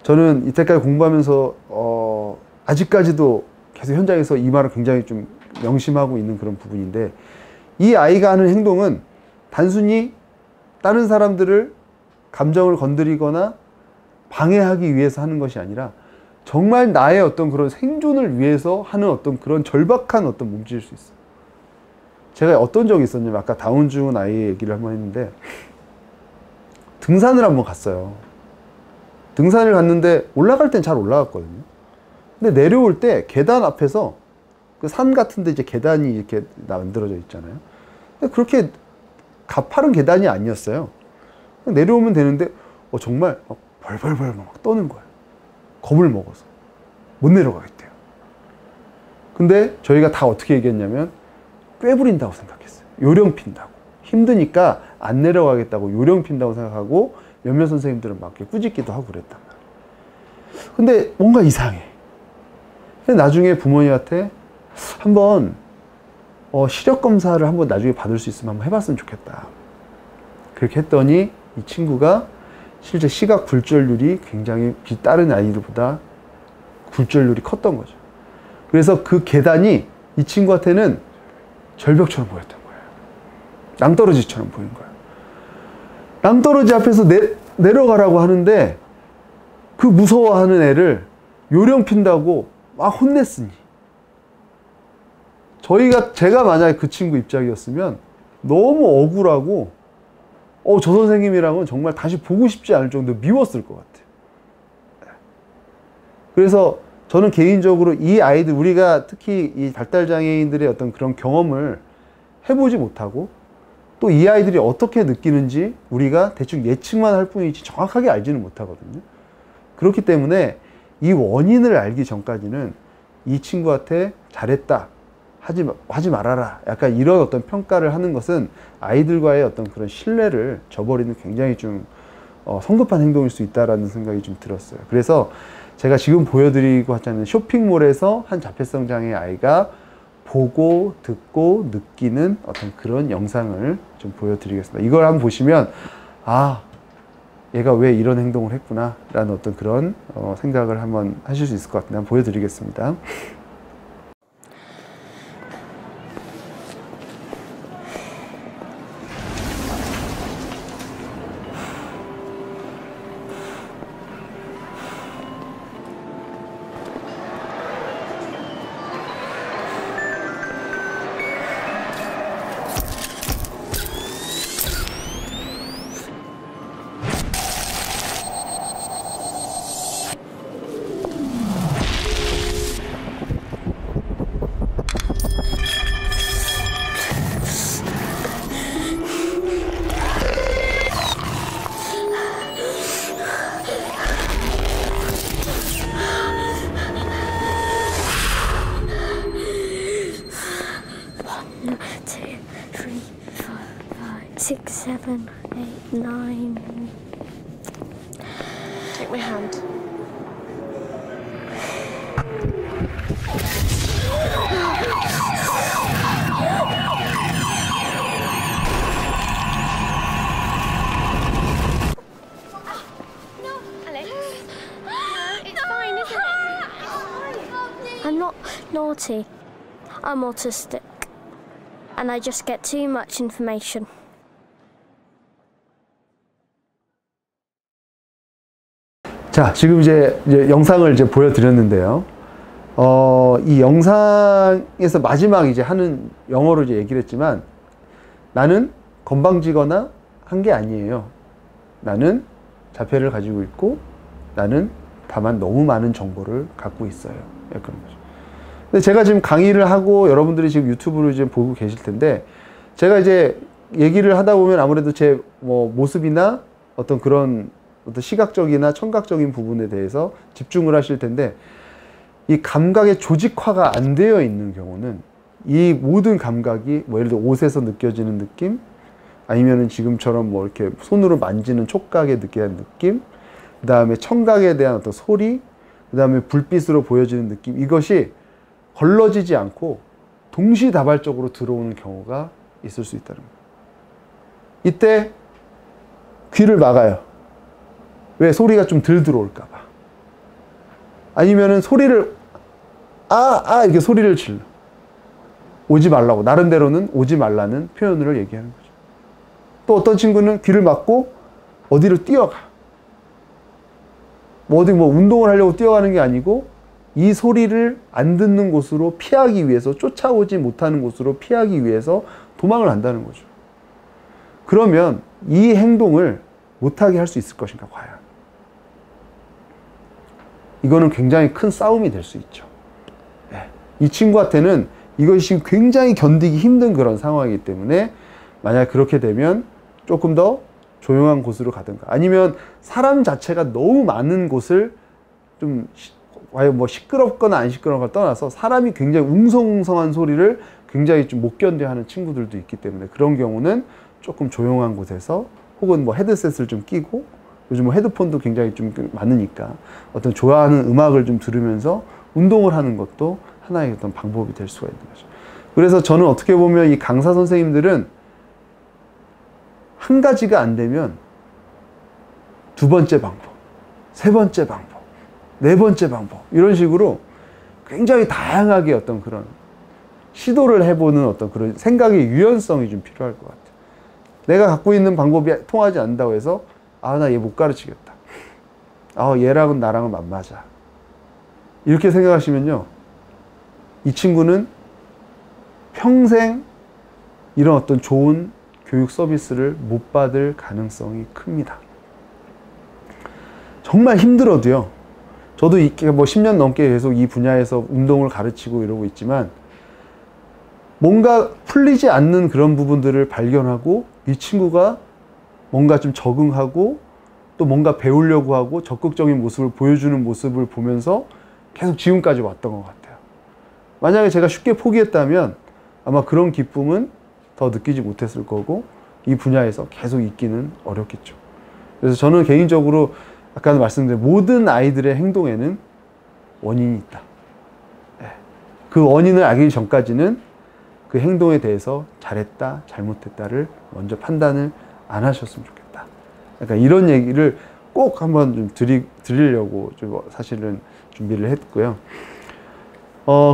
저는 이때까지 공부하면서 아직까지도 계속 현장에서 이 말을 굉장히 좀 명심하고 있는 그런 부분인데, 이 아이가 하는 행동은 단순히 다른 사람들을 감정을 건드리거나 방해하기 위해서 하는 것이 아니라 정말 나의 어떤 그런 생존을 위해서 하는 어떤 그런 절박한 어떤 몸짓일 수 있어요. 제가 어떤 적이 있었냐면, 아까 다운 증후군 아이 얘기를 한번 했는데, 등산을 한번 갔어요. 등산을 갔는데 올라갈 땐 잘 올라갔거든요. 근데 내려올 때 계단 앞에서 그 산 같은데 이제 계단이 이렇게 만들어져 있잖아요. 근데 그렇게 가파른 계단이 아니었어요. 내려오면 되는데 정말 막 벌벌벌 막 떠는 거예요. 겁을 먹어서 못 내려가겠대요. 근데 저희가 다 어떻게 얘기했냐면, 꾀부린다고 생각했어요. 요령 핀다고. 힘드니까 안 내려가겠다고 요령 핀다고 생각하고 몇몇 선생님들은 막 꾸짖기도 하고 그랬단 말이에요. 근데 뭔가 이상해. 근데 나중에 부모님한테 한번 시력 검사를 한번 나중에 받을 수 있으면 한번 해봤으면 좋겠다. 그렇게 했더니 이 친구가 실제 시각 굴절률이 굉장히 다른 아이들보다 굴절률이 컸던 거죠. 그래서 그 계단이 이 친구한테는 절벽처럼 보였던 거예요. 낭떠러지처럼 보이는 거예요. 낭떠러지 앞에서 내려가라고 하는데 그 무서워하는 애를 요령 핀다고 막 혼냈으니 제가 만약에 그 친구 입장이었으면 너무 억울하고, 저 선생님이랑은 정말 다시 보고 싶지 않을 정도로 미웠을 것 같아요. 그래서 저는 개인적으로 이 아이들, 우리가 특히 이 발달장애인들의 어떤 그런 경험을 해보지 못하고, 또 이 아이들이 어떻게 느끼는지 우리가 대충 예측만 할 뿐이지 정확하게 알지는 못하거든요. 그렇기 때문에 이 원인을 알기 전까지는 이 친구한테 잘했다, 하지 말아라, 약간 이런 어떤 평가를 하는 것은 아이들과의 어떤 그런 신뢰를 저버리는 굉장히 좀 성급한 행동일 수 있다라는 생각이 좀 들었어요. 그래서 제가 지금 보여드리고 하자는 쇼핑몰에서 한 자폐성 장애 아이가 보고 듣고 느끼는 어떤 그런 영상을 좀 보여드리겠습니다. 이걸 한번 보시면 얘가 왜 이런 행동을 했구나 라는 어떤 그런 생각을 한번 하실 수 있을 것 같은데 한번 보여드리겠습니다. Six, seven, eight, nine. Take my hand. No, Alex. It's fine, isn't it? It's fine. I'm not naughty. I'm autistic. And I just get too much information. 자, 지금 이제 영상을 이제 보여드렸는데요. 이 영상에서 마지막 이제 하는 영어로 이제 얘기를 했지만, 나는 건방지거나 한 게 아니에요. 나는 자폐를 가지고 있고, 나는 다만 너무 많은 정보를 갖고 있어요. 그런 거죠. 근데 제가 지금 강의를 하고 여러분들이 지금 유튜브를 이제 보고 계실 텐데, 제가 이제 얘기를 하다 보면 아무래도 제 모습이나 어떤 그런 어떤 시각적이나 청각적인 부분에 대해서 집중을 하실 텐데, 이 감각의 조직화가 안 되어 있는 경우는 이 모든 감각이 예를 들어 옷에서 느껴지는 느낌, 아니면은 지금처럼 이렇게 손으로 만지는 촉각에 느끼는 느낌, 그 다음에 청각에 대한 어떤 소리, 그 다음에 불빛으로 보여지는 느낌, 이것이 걸러지지 않고 동시다발적으로 들어오는 경우가 있을 수 있다는 거예요. 이때 귀를 막아요. 왜? 소리가 좀 덜 들어올까 봐. 아니면은 소리를 이렇게 소리를 질러. 오지 말라고. 나름대로는 오지 말라는 표현을 얘기하는 거죠. 또 어떤 친구는 귀를 막고 어디로 뛰어가. 어디 운동을 하려고 뛰어가는 게 아니고, 이 소리를 안 듣는 곳으로 피하기 위해서, 쫓아오지 못하는 곳으로 피하기 위해서 도망을 한다는 거죠. 그러면 이 행동을 못하게 할 수 있을 것인가, 과연? 이거는 굉장히 큰 싸움이 될 수 있죠. 이 친구한테는 이것이 지금 굉장히 견디기 힘든 그런 상황이기 때문에, 만약 그렇게 되면 조금 더 조용한 곳으로 가든가, 아니면 사람 자체가 너무 많은 곳을 좀, 과연 시끄럽거나 안 시끄러운 걸 떠나서 사람이 굉장히 웅성웅성한 소리를 굉장히 좀 못 견뎌하는 친구들도 있기 때문에, 그런 경우는 조금 조용한 곳에서, 혹은 헤드셋을 좀 끼고, 요즘 헤드폰도 굉장히 좀 많으니까 어떤 좋아하는 음악을 좀 들으면서 운동을 하는 것도 하나의 어떤 방법이 될 수가 있는 거죠. 그래서 저는 어떻게 보면 이 강사 선생님들은 한 가지가 안 되면 두 번째 방법, 세 번째 방법, 네 번째 방법, 이런 식으로 굉장히 다양하게 어떤 그런 시도를 해보는 어떤 그런 생각의 유연성이 좀 필요할 것 같아요. 내가 갖고 있는 방법이 통하지 않는다고 해서 나 얘 못 가르치겠다. 얘랑은 나랑은 안 맞아. 이렇게 생각하시면요, 이 친구는 평생 이런 어떤 좋은 교육 서비스를 못 받을 가능성이 큽니다. 정말 힘들어도요. 저도 뭐 10년 넘게 계속 이 분야에서 운동을 가르치고 이러고 있지만 뭔가 풀리지 않는 그런 부분들을 발견하고 이 친구가 뭔가 좀 적응하고 또 뭔가 배우려고 하고 적극적인 모습을 보여주는 모습을 보면서 계속 지금까지 왔던 것 같아요. 만약에 제가 쉽게 포기했다면 아마 그런 기쁨은 더 느끼지 못했을 거고 이 분야에서 계속 있기는 어렵겠죠. 그래서 저는 개인적으로 아까 말씀드린 모든 아이들의 행동에는 원인이 있다. 그 원인을 알기 전까지는 그 행동에 대해서 잘했다, 잘못했다를 먼저 판단을 안 하셨으면 좋겠다. 그러니까 이런 얘기를 꼭 한번 좀 드리려고 좀 사실은 준비를 했고요.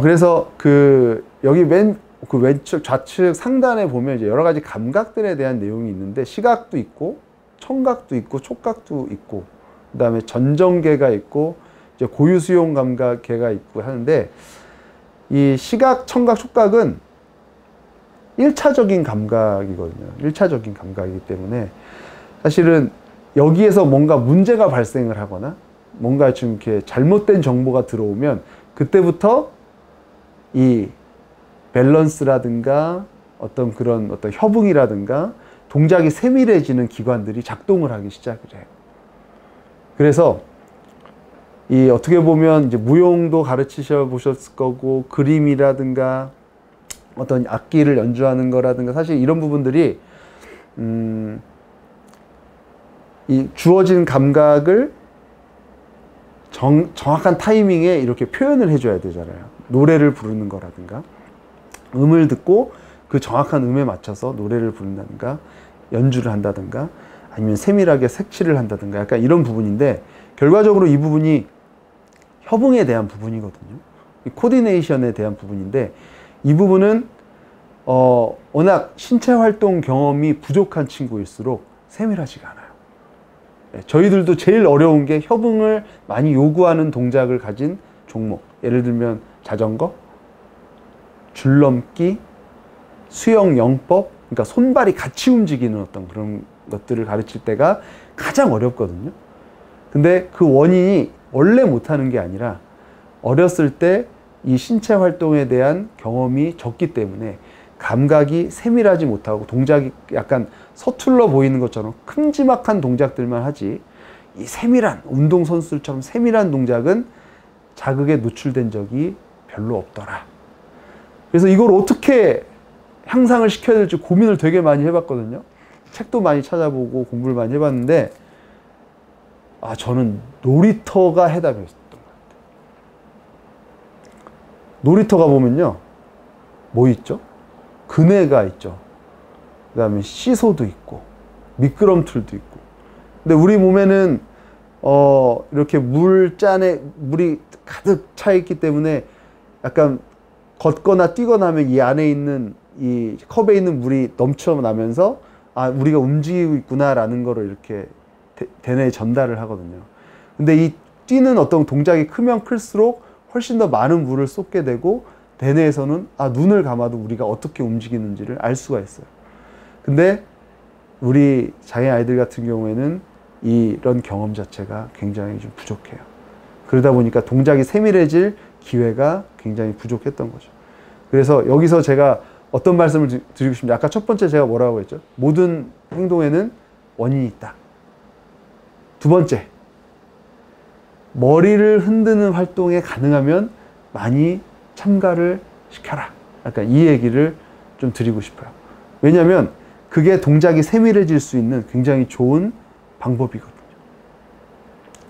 그래서 여기 그 왼쪽 좌측 상단에 보면 이제 여러 가지 감각들에 대한 내용이 있는데 시각도 있고 청각도 있고 촉각도 있고 그다음에 전정계가 있고 이제 고유수용 감각계가 있고 하는데 이 시각, 청각, 촉각은 1차적인 감각이거든요. 1차적인 감각이기 때문에 사실은 여기에서 뭔가 문제가 발생을 하거나 뭔가 좀 이렇게 잘못된 정보가 들어오면 그때부터 이 밸런스라든가 어떤 그런 어떤 협응이라든가 동작이 세밀해지는 기관들이 작동을 하기 시작을 해요. 그래서 이 어떻게 보면 이제 무용도 가르치셔 보셨을 거고 그림이라든가 어떤 악기를 연주하는 거라든가 사실 이런 부분들이 이 주어진 감각을 정확한 타이밍에 이렇게 표현을 해줘야 되잖아요. 노래를 부르는 거라든가 음을 듣고 그 정확한 음에 맞춰서 노래를 부른다든가 연주를 한다든가 아니면 세밀하게 색칠을 한다든가 약간 이런 부분인데 결과적으로 이 부분이 협응에 대한 부분이거든요. 이 코디네이션에 대한 부분인데 이 부분은 워낙 신체 활동 경험이 부족한 친구일수록 세밀하지가 않아요. 저희들도 제일 어려운 게 협응을 많이 요구하는 동작을 가진 종목. 예를 들면 자전거, 줄넘기, 수영 영법, 그러니까 손발이 같이 움직이는 어떤 그런 것들을 가르칠 때가 가장 어렵거든요. 근데 그 원인이 원래 못하는 게 아니라 어렸을 때 이 신체 활동에 대한 경험이 적기 때문에 감각이 세밀하지 못하고 동작이 약간 서툴러 보이는 것처럼 큼지막한 동작들만 하지 이 세밀한 운동선수들처럼 세밀한 동작은 자극에 노출된 적이 별로 없더라. 그래서 이걸 어떻게 향상을 시켜야 될지 고민을 되게 많이 해봤거든요. 책도 많이 찾아보고 공부를 많이 해봤는데 저는 놀이터가 해답이었던 것 같아요. 놀이터가 보면요. 뭐 있죠? 그네가 있죠. 그 다음에 시소도 있고 미끄럼틀도 있고 근데 우리 몸에는 이렇게 물잔에 물이 가득 차 있기 때문에 약간 걷거나 뛰거나 하면 이 안에 있는 이 컵에 있는 물이 넘쳐나면서 우리가 움직이고 있구나라는 거를 이렇게 대뇌에 전달을 하거든요. 근데 이 뛰는 어떤 동작이 크면 클수록 훨씬 더 많은 물을 쏟게 되고 대뇌에서는 눈을 감아도 우리가 어떻게 움직이는지를 알 수가 있어요. 근데 우리 장애 아이들 같은 경우에는 이런 경험 자체가 굉장히 좀 부족해요. 그러다 보니까 동작이 세밀해질 기회가 굉장히 부족했던 거죠. 그래서 여기서 제가 어떤 말씀을 드리고 싶은데 아까 첫 번째 제가 뭐라고 했죠? 모든 행동에는 원인이 있다. 두 번째, 머리를 흔드는 활동에 가능하면 많이 참가를 시켜라. 약간 이 얘기를 좀 드리고 싶어요. 왜냐하면 그게 동작이 세밀해질 수 있는 굉장히 좋은 방법이거든요.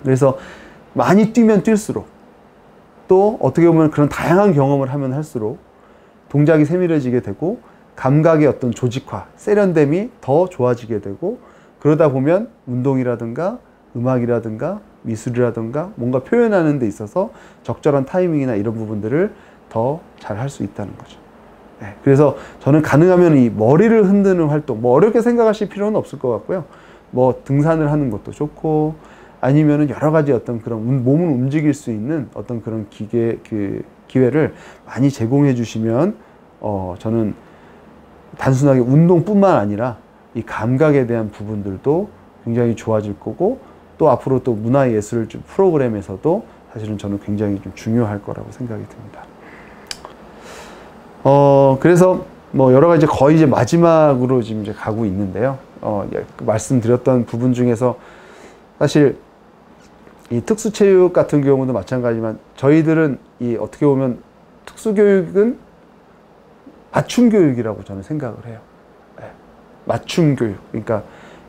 그래서 많이 뛰면 뛸수록 또 어떻게 보면 그런 다양한 경험을 하면 할수록 동작이 세밀해지게 되고 감각의 어떤 조직화, 세련됨이 더 좋아지게 되고 그러다 보면 운동이라든가 음악이라든가 미술이라든가 뭔가 표현하는 데 있어서 적절한 타이밍이나 이런 부분들을 더 잘 할 수 있다는 거죠. 네, 그래서 저는 가능하면 이 머리를 흔드는 활동, 뭐 어렵게 생각하실 필요는 없을 것 같고요. 뭐 등산을 하는 것도 좋고 아니면은 여러 가지 어떤 그런 몸을 움직일 수 있는 어떤 그런 기회를 많이 제공해 주시면 저는 단순하게 운동뿐만 아니라 이 감각에 대한 부분들도 굉장히 좋아질 거고, 또 앞으로 또 문화예술 프로그램에서도 사실은 저는 굉장히 좀 중요할 거라고 생각이 듭니다. 그래서 뭐 여러 가지 거의 이제 마지막으로 지금 이제 가고 있는데요. 말씀드렸던 부분 중에서 사실 이 특수체육 같은 경우도 마찬가지지만 저희들은 이 어떻게 보면 특수교육은 맞춤교육이라고 저는 생각을 해요. 네. 맞춤교육. 그러니까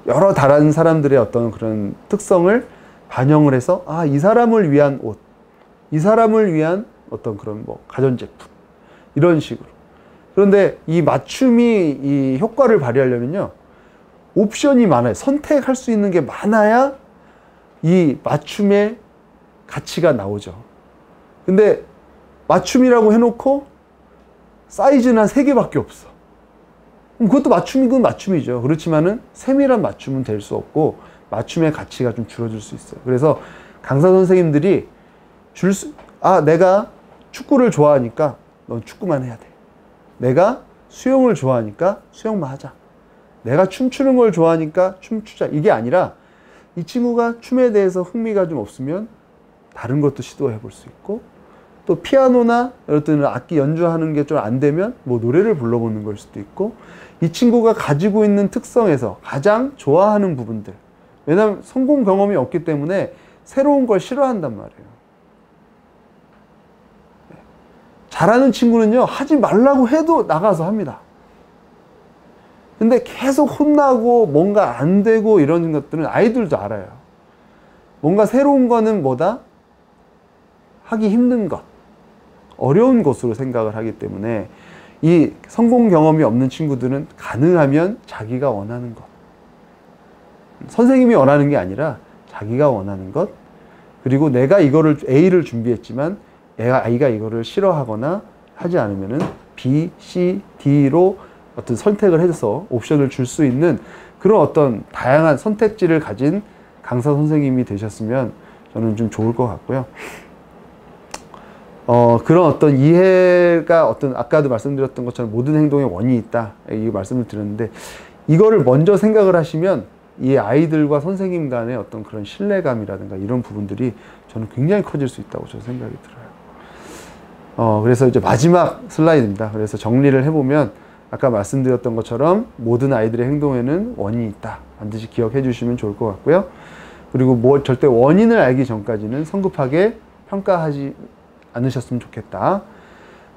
여러 다른 사람들의 어떤 그런 특성을 반영을 해서 이 사람을 위한 옷, 이 사람을 위한 어떤 그런 뭐 가전제품 이런 식으로. 그런데 이 맞춤이 이 효과를 발휘하려면요, 옵션이 많아요. 선택할 수 있는 게 많아야 이 맞춤의 가치가 나오죠. 근데 맞춤이라고 해놓고 사이즈는 한 3개밖에 없어. 그것도 맞춤이건 맞춤이죠. 그렇지만은 세밀한 맞춤은 될 수 없고 맞춤의 가치가 좀 줄어들 수 있어요. 그래서 강사 선생님들이 내가 축구를 좋아하니까 넌 축구만 해야 돼. 내가 수영을 좋아하니까 수영만 하자. 내가 춤추는 걸 좋아하니까 춤추자. 이게 아니라 이 친구가 춤에 대해서 흥미가 좀 없으면 다른 것도 시도해 볼 수 있고, 또 피아노나 어떤 악기 연주하는 게 좀 안 되면 뭐 노래를 불러보는 걸 수도 있고, 이 친구가 가지고 있는 특성에서 가장 좋아하는 부분들, 왜냐하면 성공 경험이 없기 때문에 새로운 걸 싫어한단 말이에요. 잘하는 친구는요, 하지 말라고 해도 나가서 합니다. 근데 계속 혼나고 뭔가 안 되고 이런 것들은 아이들도 알아요. 뭔가 새로운 거는 뭐다? 하기 힘든 것, 어려운 것으로 생각을 하기 때문에 이 성공 경험이 없는 친구들은 가능하면 자기가 원하는 것, 선생님이 원하는 게 아니라 자기가 원하는 것, 그리고 내가 이거를 A를 준비했지만 아이가 이거를 싫어하거나 하지 않으면은 B, C, D로 어떤 선택을 해서 옵션을 줄 수 있는 그런 어떤 다양한 선택지를 가진 강사 선생님이 되셨으면 저는 좀 좋을 것 같고요. 그런 어떤 이해가 아까도 말씀드렸던 것처럼 모든 행동에 원인이 있다, 이 말씀을 드렸는데, 이거를 먼저 생각을 하시면 이 아이들과 선생님 간의 어떤 그런 신뢰감이라든가 이런 부분들이 저는 굉장히 커질 수 있다고 저는 생각이 들어요. 그래서 이제 마지막 슬라이드입니다. 그래서 정리를 해보면 아까 말씀드렸던 것처럼 모든 아이들의 행동에는 원인이 있다. 반드시 기억해 주시면 좋을 것 같고요. 그리고 절대 원인을 알기 전까지는 성급하게 평가하지 않으셨으면 좋겠다.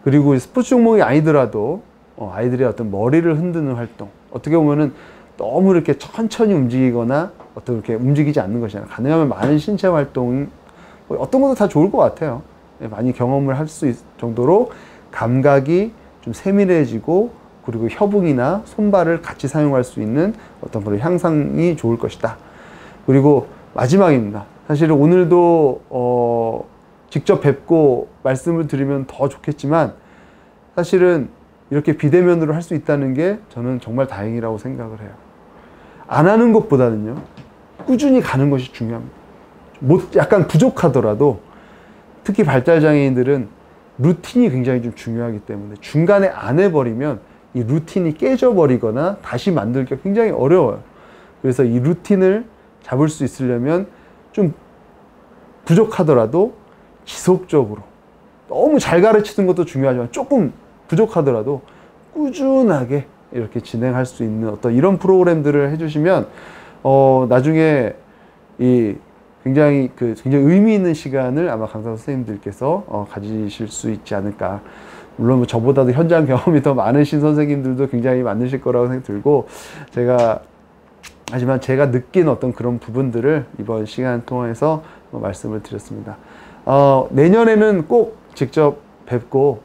그리고 스포츠 종목이 아니더라도 아이들의 어떤 머리를 흔드는 활동, 어떻게 보면은 너무 이렇게 천천히 움직이거나 어떤 이렇게 움직이지 않는 것이 아니라 가능하면 많은 신체 활동, 어떤 것도 다 좋을 것 같아요. 많이 경험을 할 수 있을 정도로 감각이 좀 세밀해지고, 그리고 협응이나 손발을 같이 사용할 수 있는 어떤 그런 향상이 좋을 것이다. 그리고 마지막입니다. 사실은 오늘도 직접 뵙고 말씀을 드리면 더 좋겠지만, 사실은 이렇게 비대면으로 할 수 있다는 게 저는 정말 다행이라고 생각을 해요. 안 하는 것보다는요, 꾸준히 가는 것이 중요합니다. 약간 부족하더라도, 특히 발달장애인들은 루틴이 굉장히 좀 중요하기 때문에 중간에 안 해버리면 이 루틴이 깨져버리거나 다시 만들기가 굉장히 어려워요. 그래서 이 루틴을 잡을 수 있으려면 좀 부족하더라도 지속적으로, 너무 잘 가르치는 것도 중요하지만 조금 부족하더라도 꾸준하게 이렇게 진행할 수 있는 어떤 이런 프로그램들을 해주시면 나중에 이 굉장히 의미 있는 시간을 아마 강사 선생님들께서 가지실 수 있지 않을까. 물론 뭐 저보다도 현장 경험이 더 많으신 선생님들도 굉장히 많으실 거라고 생각이 들고, 하지만 제가 느낀 어떤 그런 부분들을 이번 시간 통해서 말씀을 드렸습니다. 내년에는 꼭 직접 뵙고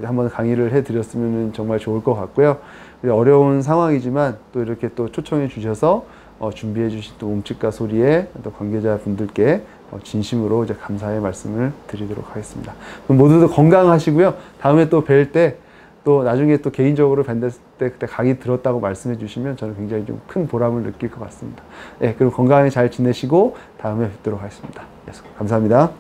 한번 강의를 해드렸으면 정말 좋을 것 같고요. 어려운 상황이지만 또 이렇게 또 초청해 주셔서 준비해 주신 또 몸짓과 소리의 또 관계자분들께 진심으로 이제 감사의 말씀을 드리도록 하겠습니다. 그럼 모두들 건강하시고요. 다음에 또 뵐 때, 또 나중에 또 개인적으로 뵀을 때 그때 강의 들었다고 말씀해 주시면 저는 굉장히 좀 큰 보람을 느낄 것 같습니다. 네, 그리고 건강히 잘 지내시고 다음에 뵙도록 하겠습니다. 감사합니다.